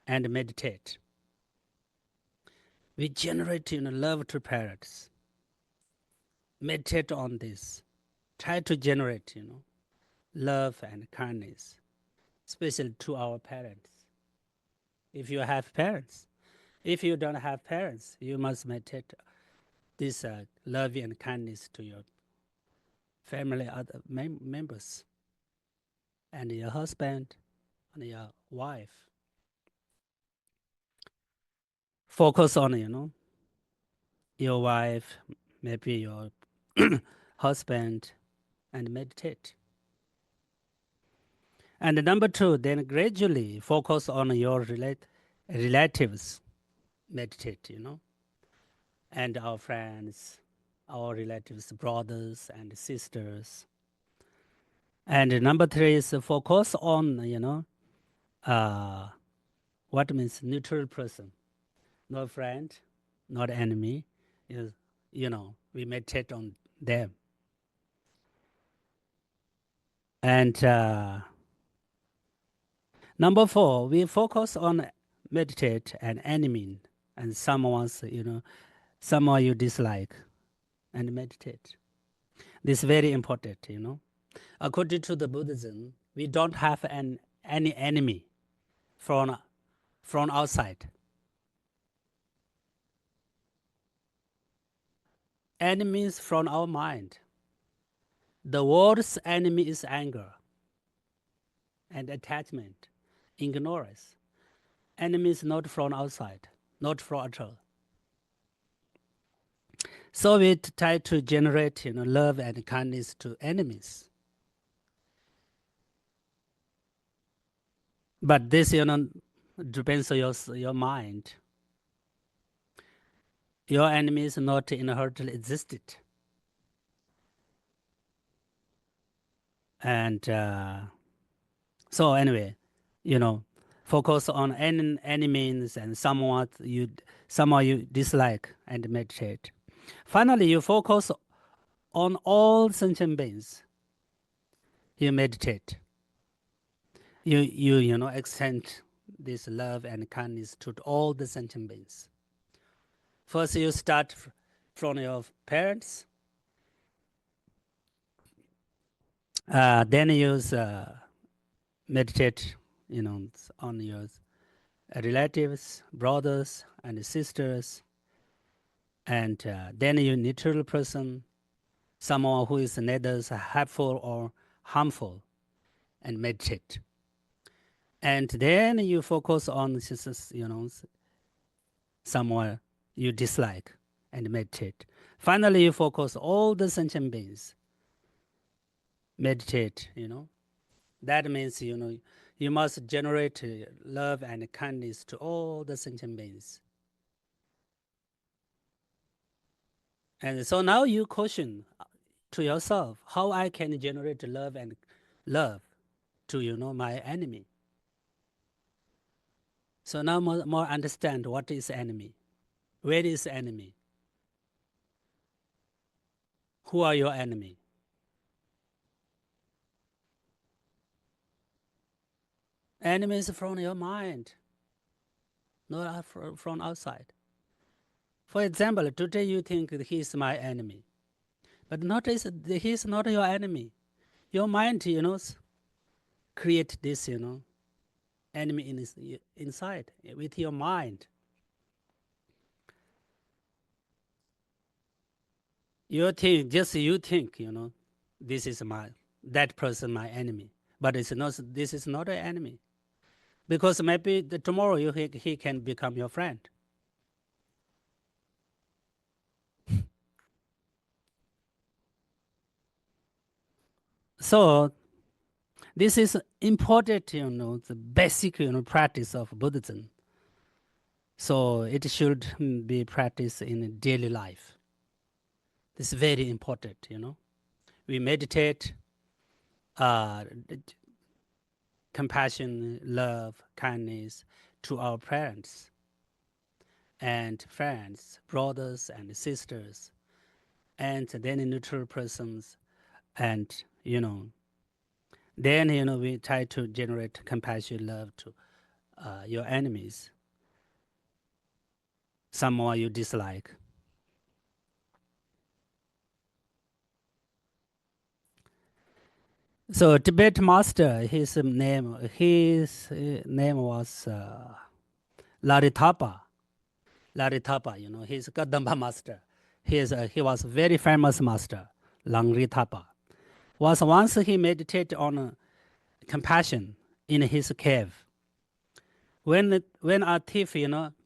Speaker 1: and meditate. We generate, love to parents. Meditate on this. Try to generate, love and kindness, especially to our parents. If you have parents, if you don't have parents, you must meditate this love and kindness to your family, other members, and your husband and your wife. Focus on, your wife, maybe your husband, and meditate. And number two, then gradually focus on your relatives, meditate, and our friends, our relatives, brothers and sisters. And number three is focus on, uh, what means neutral person, no friend, not enemy. Is we meditate on them. And number four, we focus on meditate and enemy and someone you dislike and meditate. This is very important, According to the Buddhism, we don't have any enemy from outside. Enemies from our mind. The world's enemy is anger and attachment, ignorance. Enemies not from outside, not from at all. So we try to generate, love and kindness to enemies. But this, depends on your mind. Your enemies not inherently existed. And so anyway, you know, focus on any enemies and someone you dislike and meditate. Finally, you focus on all sentient beings. You meditate. You extend this love and kindness to all the sentient beings. First, you start from your parents. Then you meditate, on your relatives, brothers and sisters, and then you neutral person, someone who is neither helpful or harmful, and meditate. And then you focus on someone you dislike and meditate. Finally, you focus all the sentient beings. Meditate. That means you must generate love and kindness to all the sentient beings. And so now you question to yourself how I can generate love to my enemy. So now more understand what is enemy, where is enemy, who are your enemy. Enemy is from your mind, not from outside. For example, today you think that he is my enemy, but notice that he is not your enemy. Your mind, create this, enemy inside with your mind. You think, this is that person my enemy, but it's not. This is not an enemy because maybe tomorrow he can become your friend. So this is important, the basic practice of Buddhism. So it should be practiced in daily life. This is very important. We meditate, uh, compassion, love, kindness to our parents and friends, brothers and sisters, and then neutral persons, and then we try to generate compassion, love to your enemies, someone you dislike. So Tibet master, his name was Laritapa. Laritapa, he's Kadamba master. He was a very famous master, Langritapa. Was once he meditated on compassion in his cave. When a thief,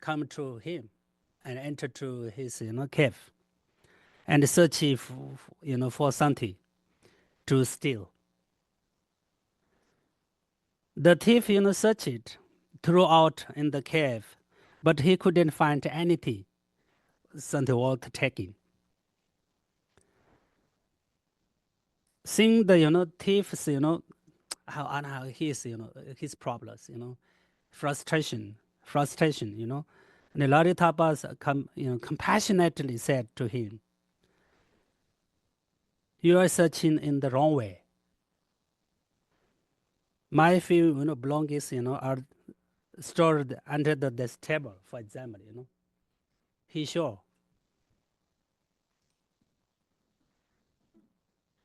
Speaker 1: come to him and enter to his, cave and search for something to steal. The thief, searched throughout in the cave, but he couldn't find anything, something worth taking. Seeing the, thieves, how his problems, frustration, And the Laritapas compassionately said to him, "You are searching in the wrong way. My few, belongings, are stored under this table, for example, He sure.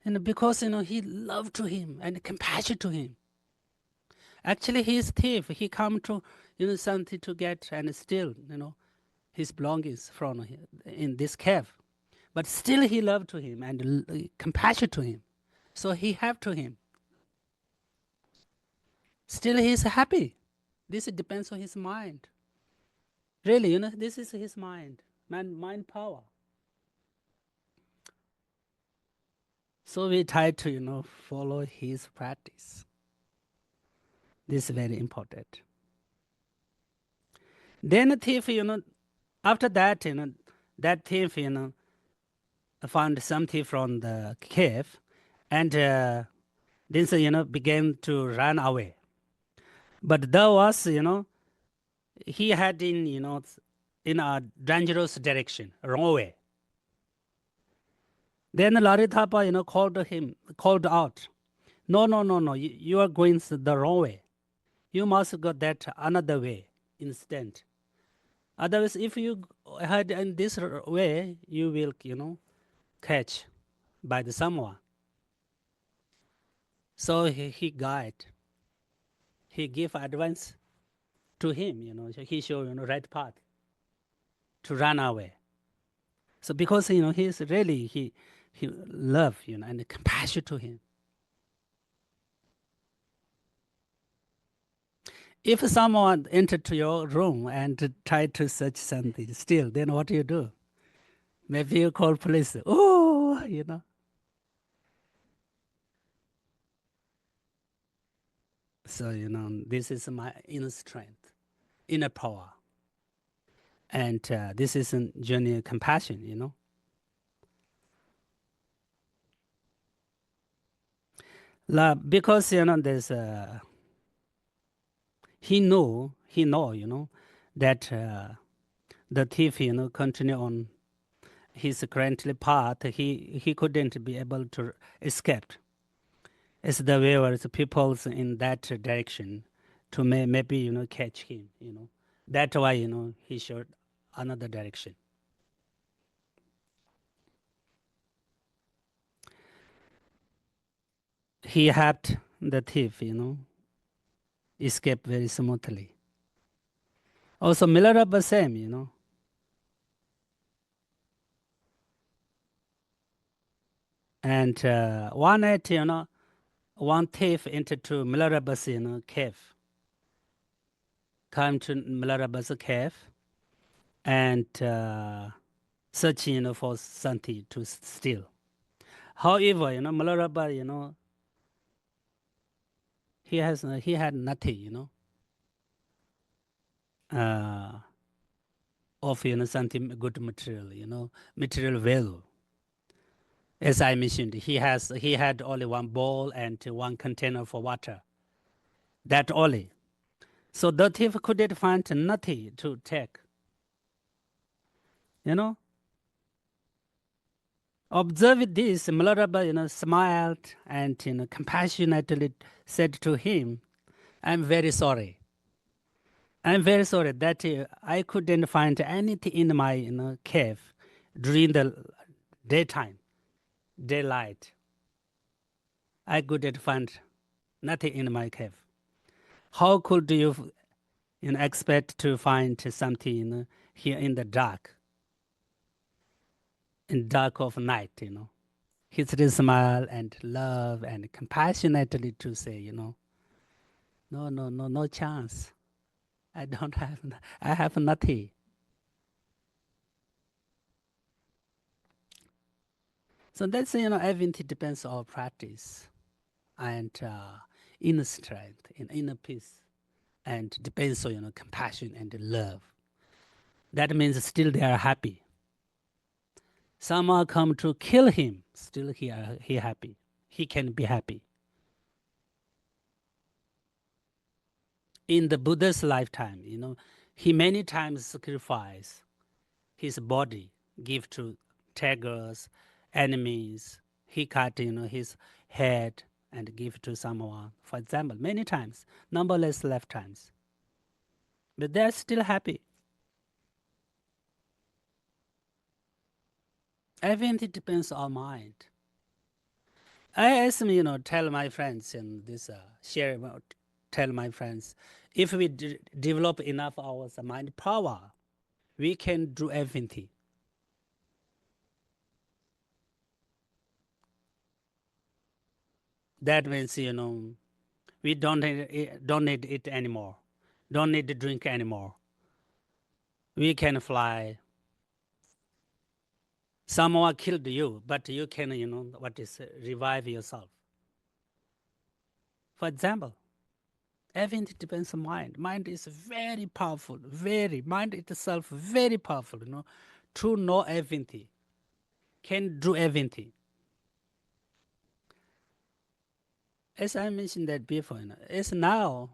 Speaker 1: And because, he loved to him and compassion to him. Actually, he is thief. He come to, something to get and steal, his belongings from in this cave. But still he loved to him and compassion to him. So he have to him. Still he is happy. This depends on his mind. Really, this is his mind. Mind power. So we try to, follow his practice. This is very important. Then the thief, after that, That thief, found something from the cave, and then, began to run away. But there was, he had in a dangerous direction, wrong way. Then Laritapa, called out, no, no, no, no, you are going the wrong way. You must go that another way instead. Otherwise, if you head in this way, you will, catch by the someone. So he guide, he give advice to him, he show, right path to run away. So because, he's really, he love, and compassion to him. If someone entered to your room and tried to search something still, then what do you do? Maybe you call police. Oh, So, this is my inner strength, inner power. And this is a journey of compassion, Love, because, there's he know, that the thief, continue on his currently path. He couldn't be able to escape. It's the way where the people's in that direction to maybe, catch him, That's why, he showed another direction. He helped the thief, escape very smoothly. Also, Milarepa same, And one night, one thief entered to Milarepa's, cave, came to Milarepa's cave and searching, for something to steal. However, Milarepa, he had nothing, uh, of something good material, material value. As I mentioned, he had only one bowl and one container for water. That only. So the thief couldn't find nothing to take. You know, observe this, Milarepa, smiled and compassionately said to him, "I'm very sorry. I'm very sorry that I couldn't find anything in my cave during the daytime, daylight. I couldn't find nothing in my cave. How could you, expect to find something here in the dark, in dark of night, He just smile and love and compassionately to say, no, no, no, no chance. I don't have, I have nothing. So that's, everything depends on practice and inner strength and inner peace and depends on, compassion and love. That means still they are happy. Someone come to kill him, still he happy. He can be happy. In the Buddha's lifetime, he many times sacrificed his body, give to tigers, enemies. He cut, his head and give to someone. For example, many times, numberless lifetimes. But they're still happy. Everything depends on mind. I ask me, tell my friends and this share about, tell my friends, if we develop enough our mind power, we can do everything. That means, we don't need it anymore, don't need to drink anymore. We can fly. Someone killed you, but you can, what is revive yourself. For example, everything depends on mind. Mind is very powerful, very mind itself very powerful, to know everything, can do everything. As I mentioned that before, it's now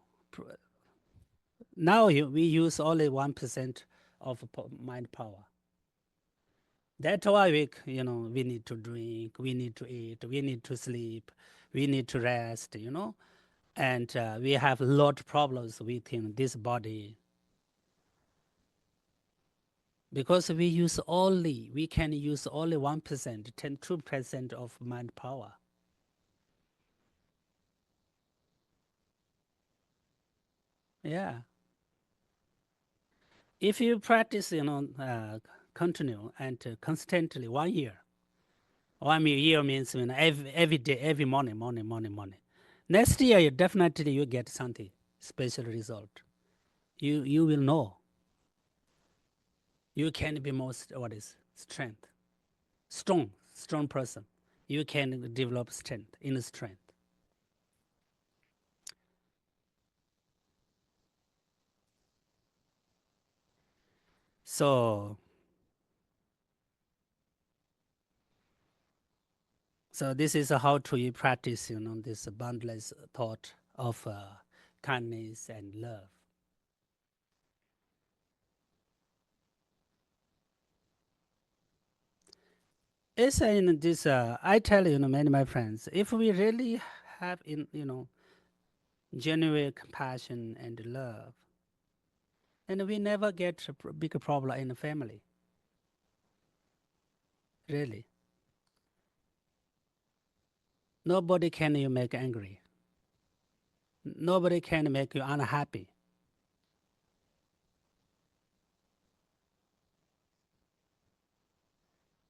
Speaker 1: we use only 1% of mind power. That's why we need to drink, we need to eat, we need to sleep, we need to rest, and we have a lot of problems within this body because we can use only 1%, 2% of mind power. Yeah. If you practice, continue and constantly 1 year, 1 year means every day, every morning. Next year, you get something special result. You will know. You can be what is strength, strong person. You can develop strength, inner strength. So this is how to practice, this boundless thought of kindness and love. It's in this. I tell many of my friends, if we really have genuine compassion and love, and we never get a big problem in the family. Really, nobody can you make angry. Nobody can make you unhappy.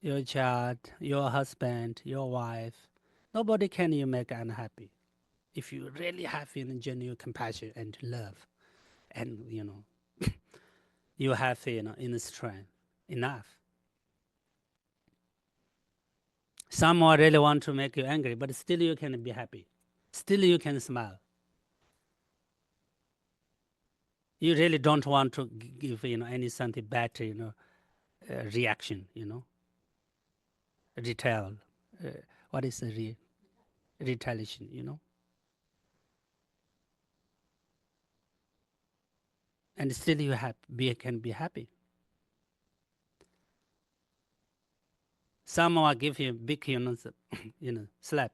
Speaker 1: Your child, your husband, your wife, nobody can you make unhappy. If you really have genuine compassion and love, and you have inner strength enough. Someone really want to make you angry, but still you can be happy. Still you can smile. You really don't want to give any something bad reaction. Retail. Uh, what is the retaliation? And still you can be happy. Someone give you big slap,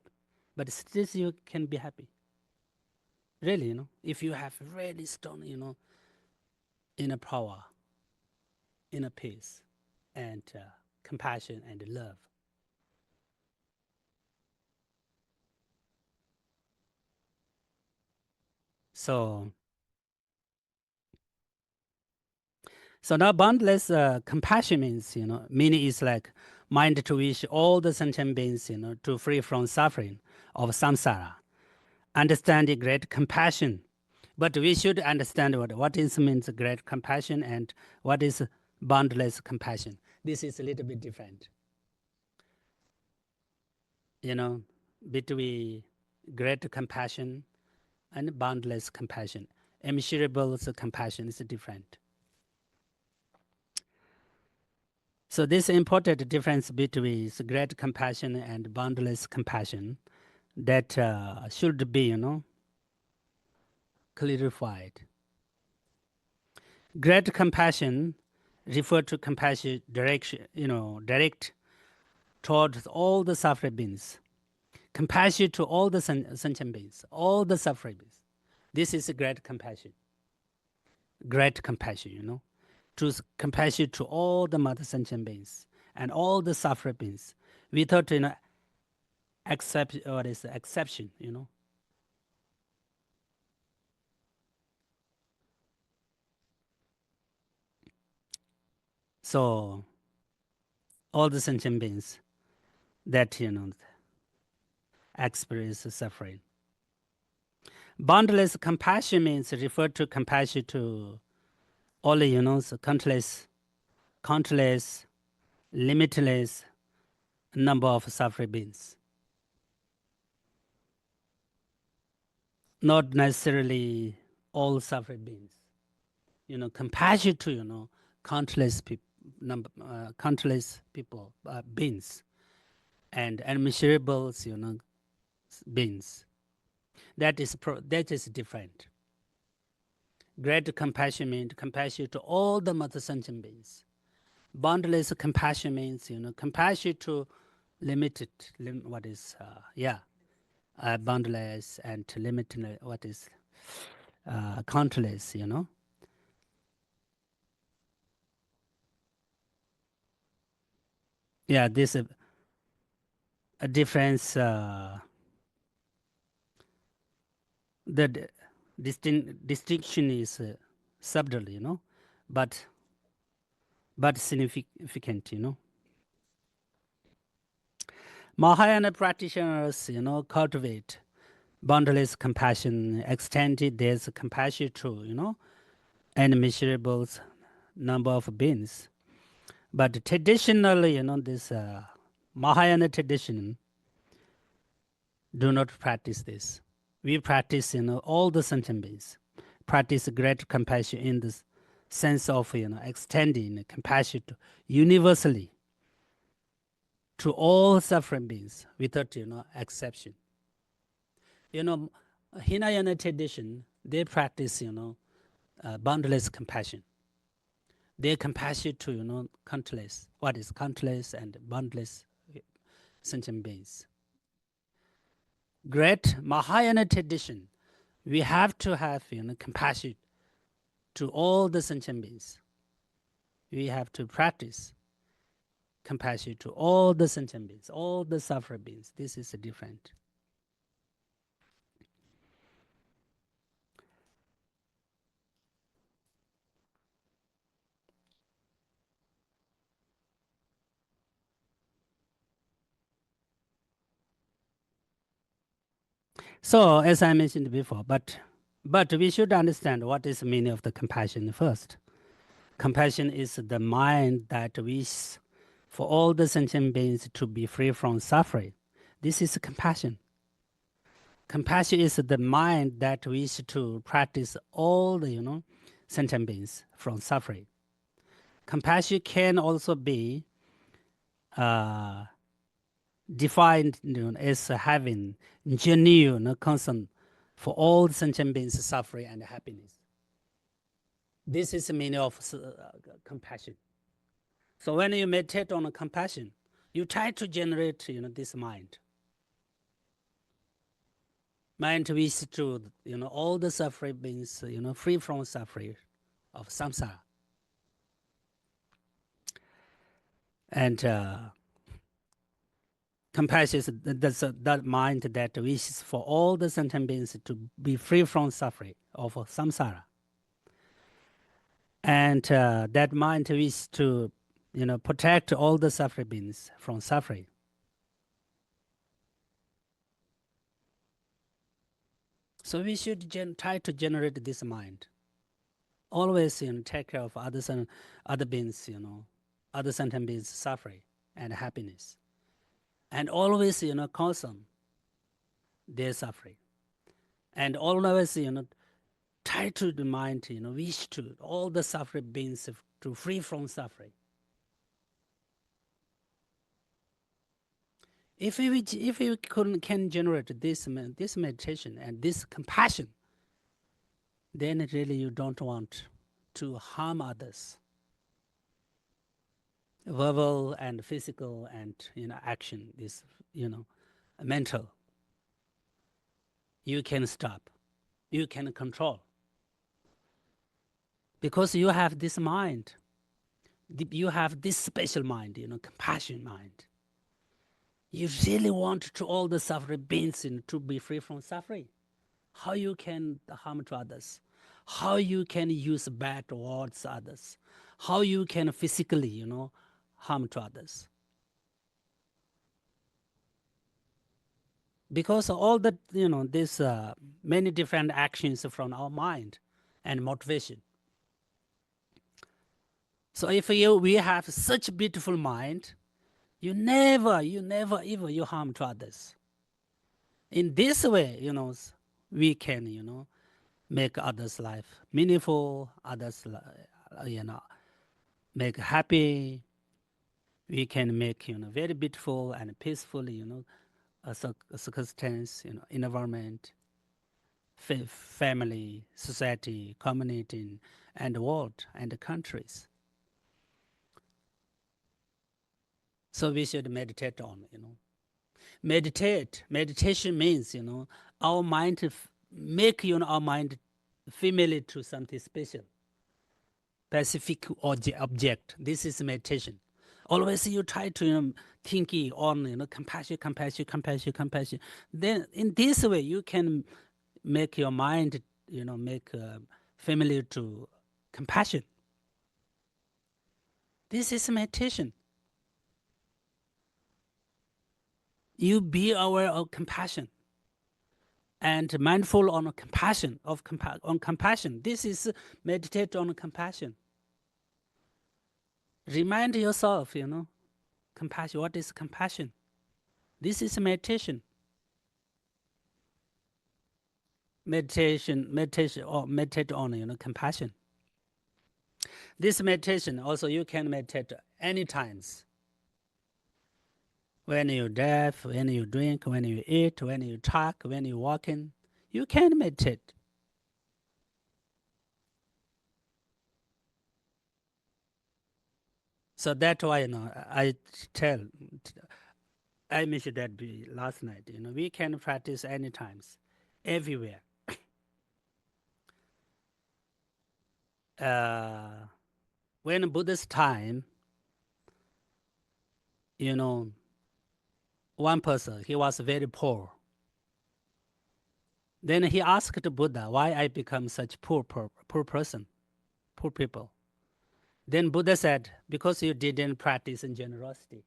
Speaker 1: but still you can be happy. Really, if you have really strong inner power, inner peace, and compassion and love. So now boundless compassion means, meaning is like mind to wish all the sentient beings, to free from suffering of samsara. Understanding great compassion. But we should understand what is means great compassion and what is boundless compassion. This is a little bit different. Between great compassion and boundless compassion. Immeasurable compassion is different. So this important difference between great compassion and boundless compassion that should be, clarified. Great compassion refer to compassion direct towards all the suffering beings. Compassion to all the sentient beings, all the suffering beings. This is a great compassion. Great compassion, to compassion to all the mother sentient beings and all the suffering beings without what is the exception, So all the sentient beings that experience suffering. Boundless compassion means refer to compassion to all countless, limitless number of suffering beings. Not necessarily all suffering beings. Compassion to countless people, countless people, beings, and immeasurable, beings. That is different. Great compassion means compassion to all the mother sentient beings. Boundless compassion means compassion to limited, what is boundless and limited, what is countless. Yeah, this a difference. The distinction is subtle, but significant. Mahayana practitioners, cultivate boundless compassion, extended there's compassion to, unmeasurable number of beings. But traditionally, this Mahayana tradition do not practice this. We practice, all the sentient beings, practice great compassion in the sense of, extending compassion to universally to all suffering beings without, exception. Hinayana tradition, they practice, boundless compassion. They compassion to, countless, what is countless and boundless sentient beings. Great Mahayana tradition, we have to have, compassion to all the sentient beings. We have to practice compassion to all the sentient beings, all the suffering beings. This is different. So, as I mentioned before, but we should understand what is the meaning of the compassion first. Compassion is the mind that wishes for all the sentient beings to be free from suffering. This is compassion. Compassion is the mind that wishes to practice all the, sentient beings from suffering. Compassion can also be uh, defined as having genuine concern for all sentient beings' suffering and happiness. This is the meaning of compassion. So when you meditate on compassion, you try to generate, this mind. Mind wishes to, all the suffering beings, free from suffering of samsara. And compassion is that mind that wishes for all the sentient beings to be free from suffering of samsara. And that mind wishes to, protect all the suffering beings from suffering. So we should try to generate this mind. Always, take care of other beings, other sentient beings' suffering and happiness, and always, concern their suffering, and always, try to the mind, wish to all the suffering beings to free from suffering. If we can generate this meditation and this compassion, then really you don't want to harm others, verbal and physical and action is mental. You can stop, you can control, because you have this mind, you have this special mind, compassion mind. You really want to all the suffering beings to be free from suffering. How you can harm to others, how you can use bad words to others, how you can physically, harm to others. Because all that, this many different actions from our mind and motivation. So if we have such beautiful mind, you never ever you harm to others. In this way, we can, make others' life meaningful, others, make happy. We can make very beautiful and peaceful a circumstance, environment, family, society, community, and world and countries. So we should meditate on. Meditation means our mind make our mind familiar to something special, specific object. This is meditation. Always you try to thinking on compassion, compassion, compassion, compassion. Then in this way you can make your mind make familiar to compassion. This is meditation. You be aware of compassion and mindful on compassion on compassion. This is meditate on compassion. Remind yourself, compassion. What is compassion? This is meditation. Meditation, or meditate on compassion. This meditation also you can meditate any times. When you drive, when you drink, when you eat, when you talk, when you walking, you can meditate. So that's why I tell I mentioned that last night. We can practice any times, everywhere. Uh, when Buddha's time, you know, one person he was very poor. Then he asked Buddha, "Why I become such poor person, poor people?" Then Buddha said, "Because you didn't practice in generosity.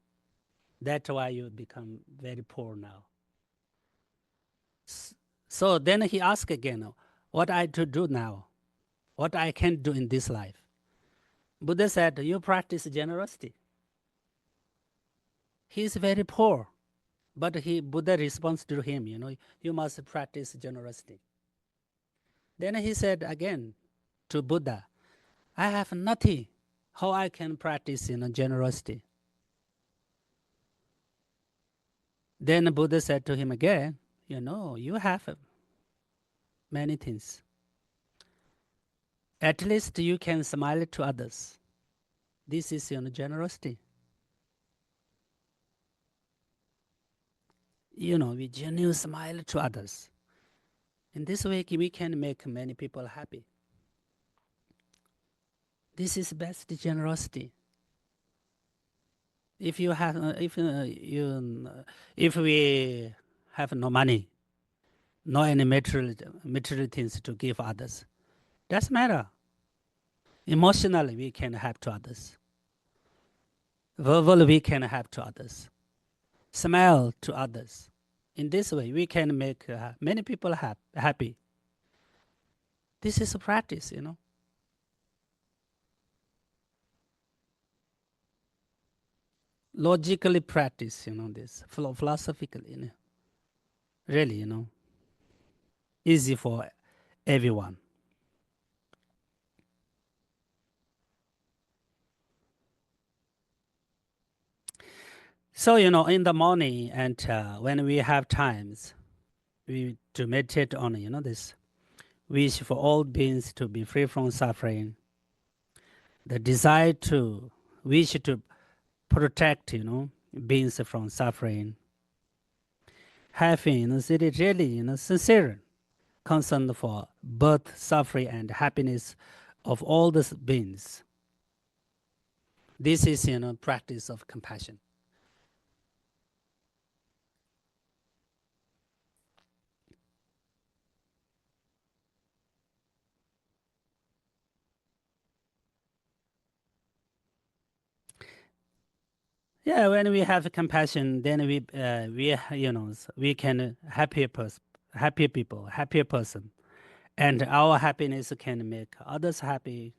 Speaker 1: That's why you become very poor now." So then he asked again, "What I to do now? What I can do in this life?" Buddha said, "You practice generosity." He is very poor, but Buddha responds to him, you must practice generosity. Then he said again to Buddha, "I have nothing. How I can practice generosity?" Then Buddha said to him again, you have many things. At least you can smile to others. This is generosity. We genuinely smile to others. In this way, we can make many people happy. This is best generosity. If you have, if we have no money, no any material things to give others, doesn't matter. Emotionally, we can help to others. Verbally, we can help to others. Smile to others. In this way, we can make many people happy. This is a practice. Logically practice, this philosophically, really, easy for everyone. So, in the morning and when we have times, we to meditate on, this wish for all beings to be free from suffering, the desire to wish to protect, beings from suffering, having, really, sincere concern for birth, suffering, and happiness of all the beings. This is, practice of compassion. Yeah, when we have compassion, then we can happier people, happier person, and our happiness can make others happy.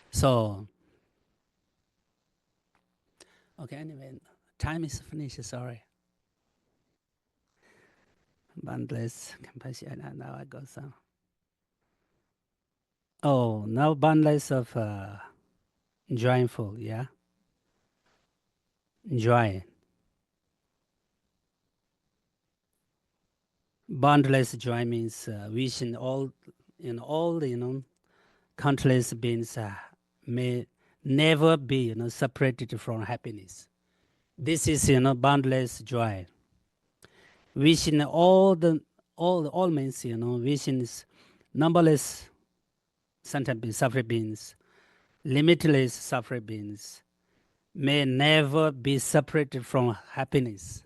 Speaker 1: So, okay, anyway, Time is finished. Sorry. Boundless compassion. And now I go some. Oh, now boundless of joyful. Yeah, joy. Boundless joy means wishing all in all countless beings may never be separated from happiness. This is boundless joy. Wishing all means wishing is numberless sentient beings, suffering beings, limitless suffering beings may never be separated from happiness.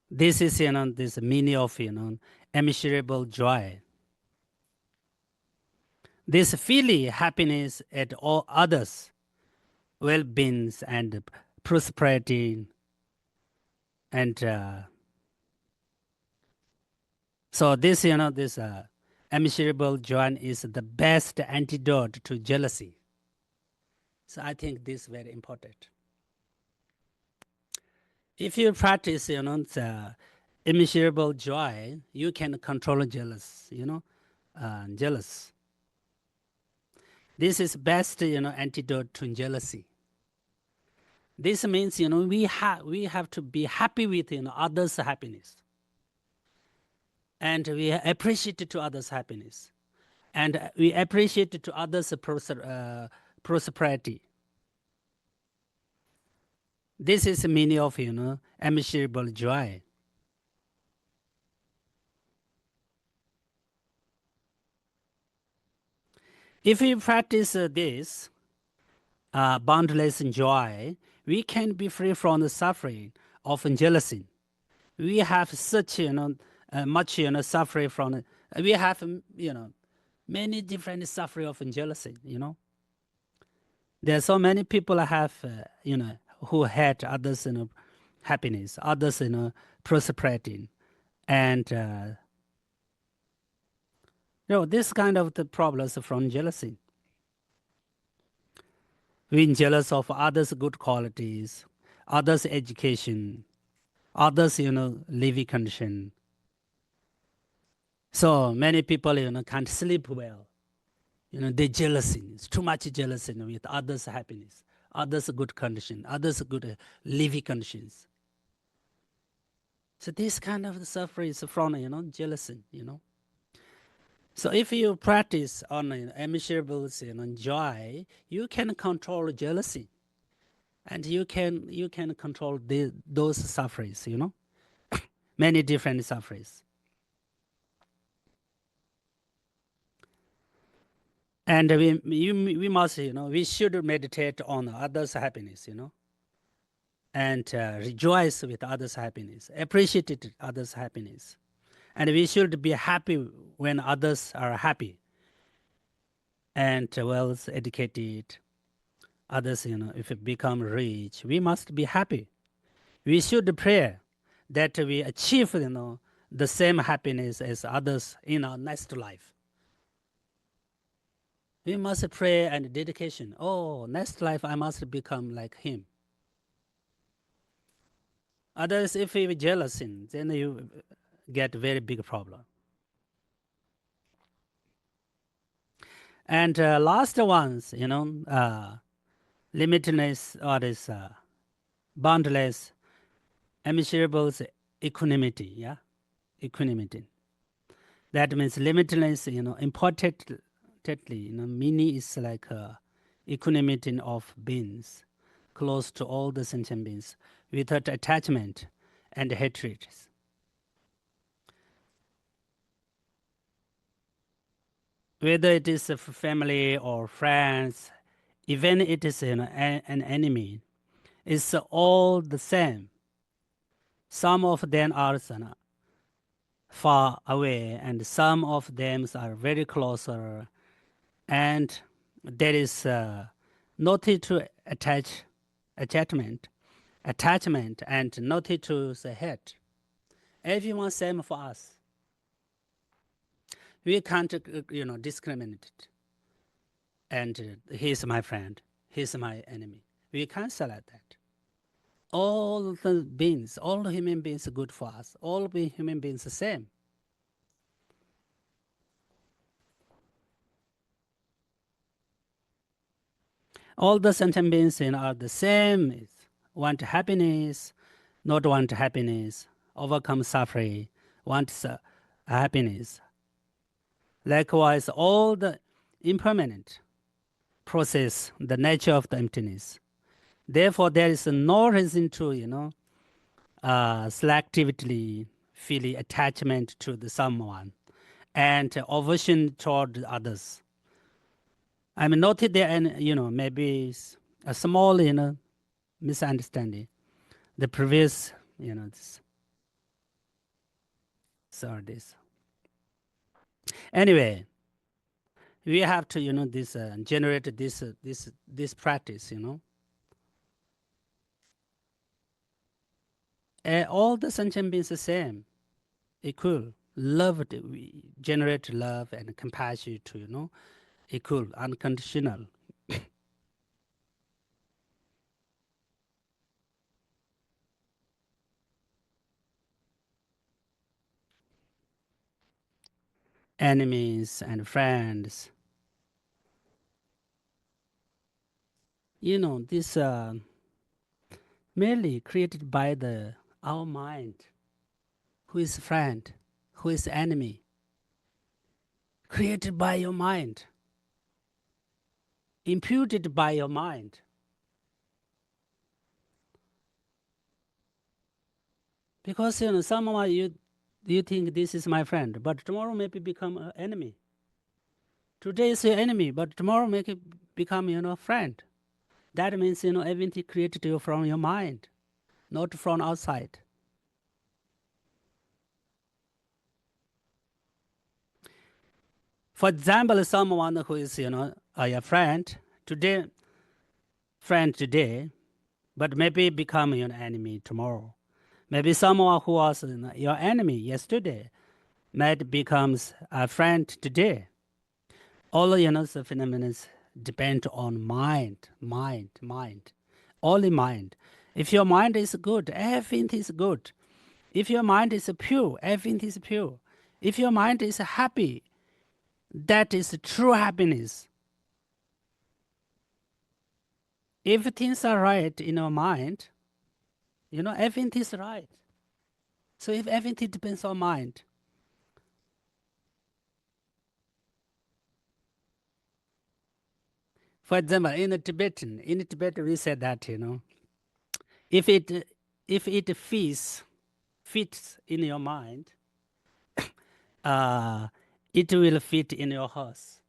Speaker 1: This is this meaning of immeasurable joy. This feeling happiness at all others, well-being and prosperity, and so this this immeasurable joy is the best antidote to jealousy. So I think this is very important. If you practice the immeasurable joy, you can control jealous. This is best antidote to jealousy. This means we have to be happy with others' happiness, and we appreciate to others' happiness, and we appreciate to others' prosperity. This is the meaning of immeasurable joy. If we practice this boundless joy, we can be free from the suffering of jealousy. We have such much suffering from. We have many different suffering of jealousy. There are so many people have who had others happiness, others prosperity, and this kind of the problems from jealousy. Being jealous of others' good qualities, others' education, others living condition. So many people can't sleep well. They jealousy. It's too much jealousy with others' happiness, others' good condition, others' good living conditions. So this kind of suffering is from jealousy. So if you practice on immeasurable joy, you can control jealousy, and you can control those sufferings. Many different sufferings. And we must we should meditate on others' happiness. And rejoice with others' happiness, appreciate others' happiness, and we should be happy when others are happy and well educated. Others, if we become rich, we must be happy. We should pray that we achieve the same happiness as others in our next life. We must pray and dedication. Oh, next life I must become like him. Others, if you jealous, then you get very big problem. And last ones, limitless or this boundless, immeasurable equanimity. Yeah, equanimity. That means limitless. Importantly, meaning is like equanimity of beings, close to all the sentient beings, without attachment and hatred. Whether it is a family or friends, even it is an enemy, it's all the same. Some of them are far away, and some of them are very closer, and there is nothing to attachment, and nothing to the head. Everyone same for us. We can't discriminate it. And he's my friend, he's my enemy. We can't say like that. all the beings, all the human beings are good for us. All human beings are the same. All the sentient beings are the same. Want happiness, not want happiness, overcome suffering, want happiness. Likewise, all the impermanent process, the nature of the emptiness. Therefore, there is no reason to, selectively feeling attachment to the someone and aversion toward others. I mean, noted there, and maybe a small, misunderstanding. The previous, this, so this. Anyway, we have to, this generate this practice, all the sentient beings the same, equal. Love, we generate love and compassion to, equal, unconditional. Enemies and friends. This merely created by our mind. Who is friend? Who is enemy? Created by your mind. Imputed by your mind. Because someone you think this is my friend, but tomorrow maybe become an enemy. Today is your enemy, but tomorrow make it become friend. That means everything created you from your mind, not from outside. For example, someone who is your friend today, but maybe become your enemy tomorrow. Maybe someone who was your enemy yesterday might becomes a friend today. All the phenomena depend on mind. Only mind. If your mind is good, everything is good. If your mind is pure, everything is pure. If your mind is happy, that is true happiness. If things are right in your mind, everything is right. So if everything depends on mind, for example, in Tibetan we said that if it if it fits in your mind, uh, it will fit in your house.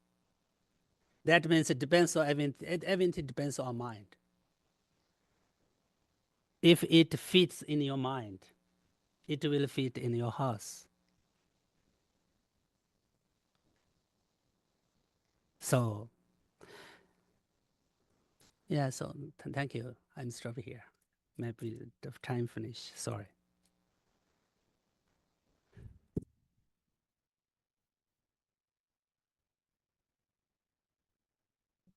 Speaker 1: That means it depends on everything. Everything depends on mind. If it fits in your mind, it will fit in your house. So yeah. So thank you. I'm stopping here. Maybe the time finish. Sorry.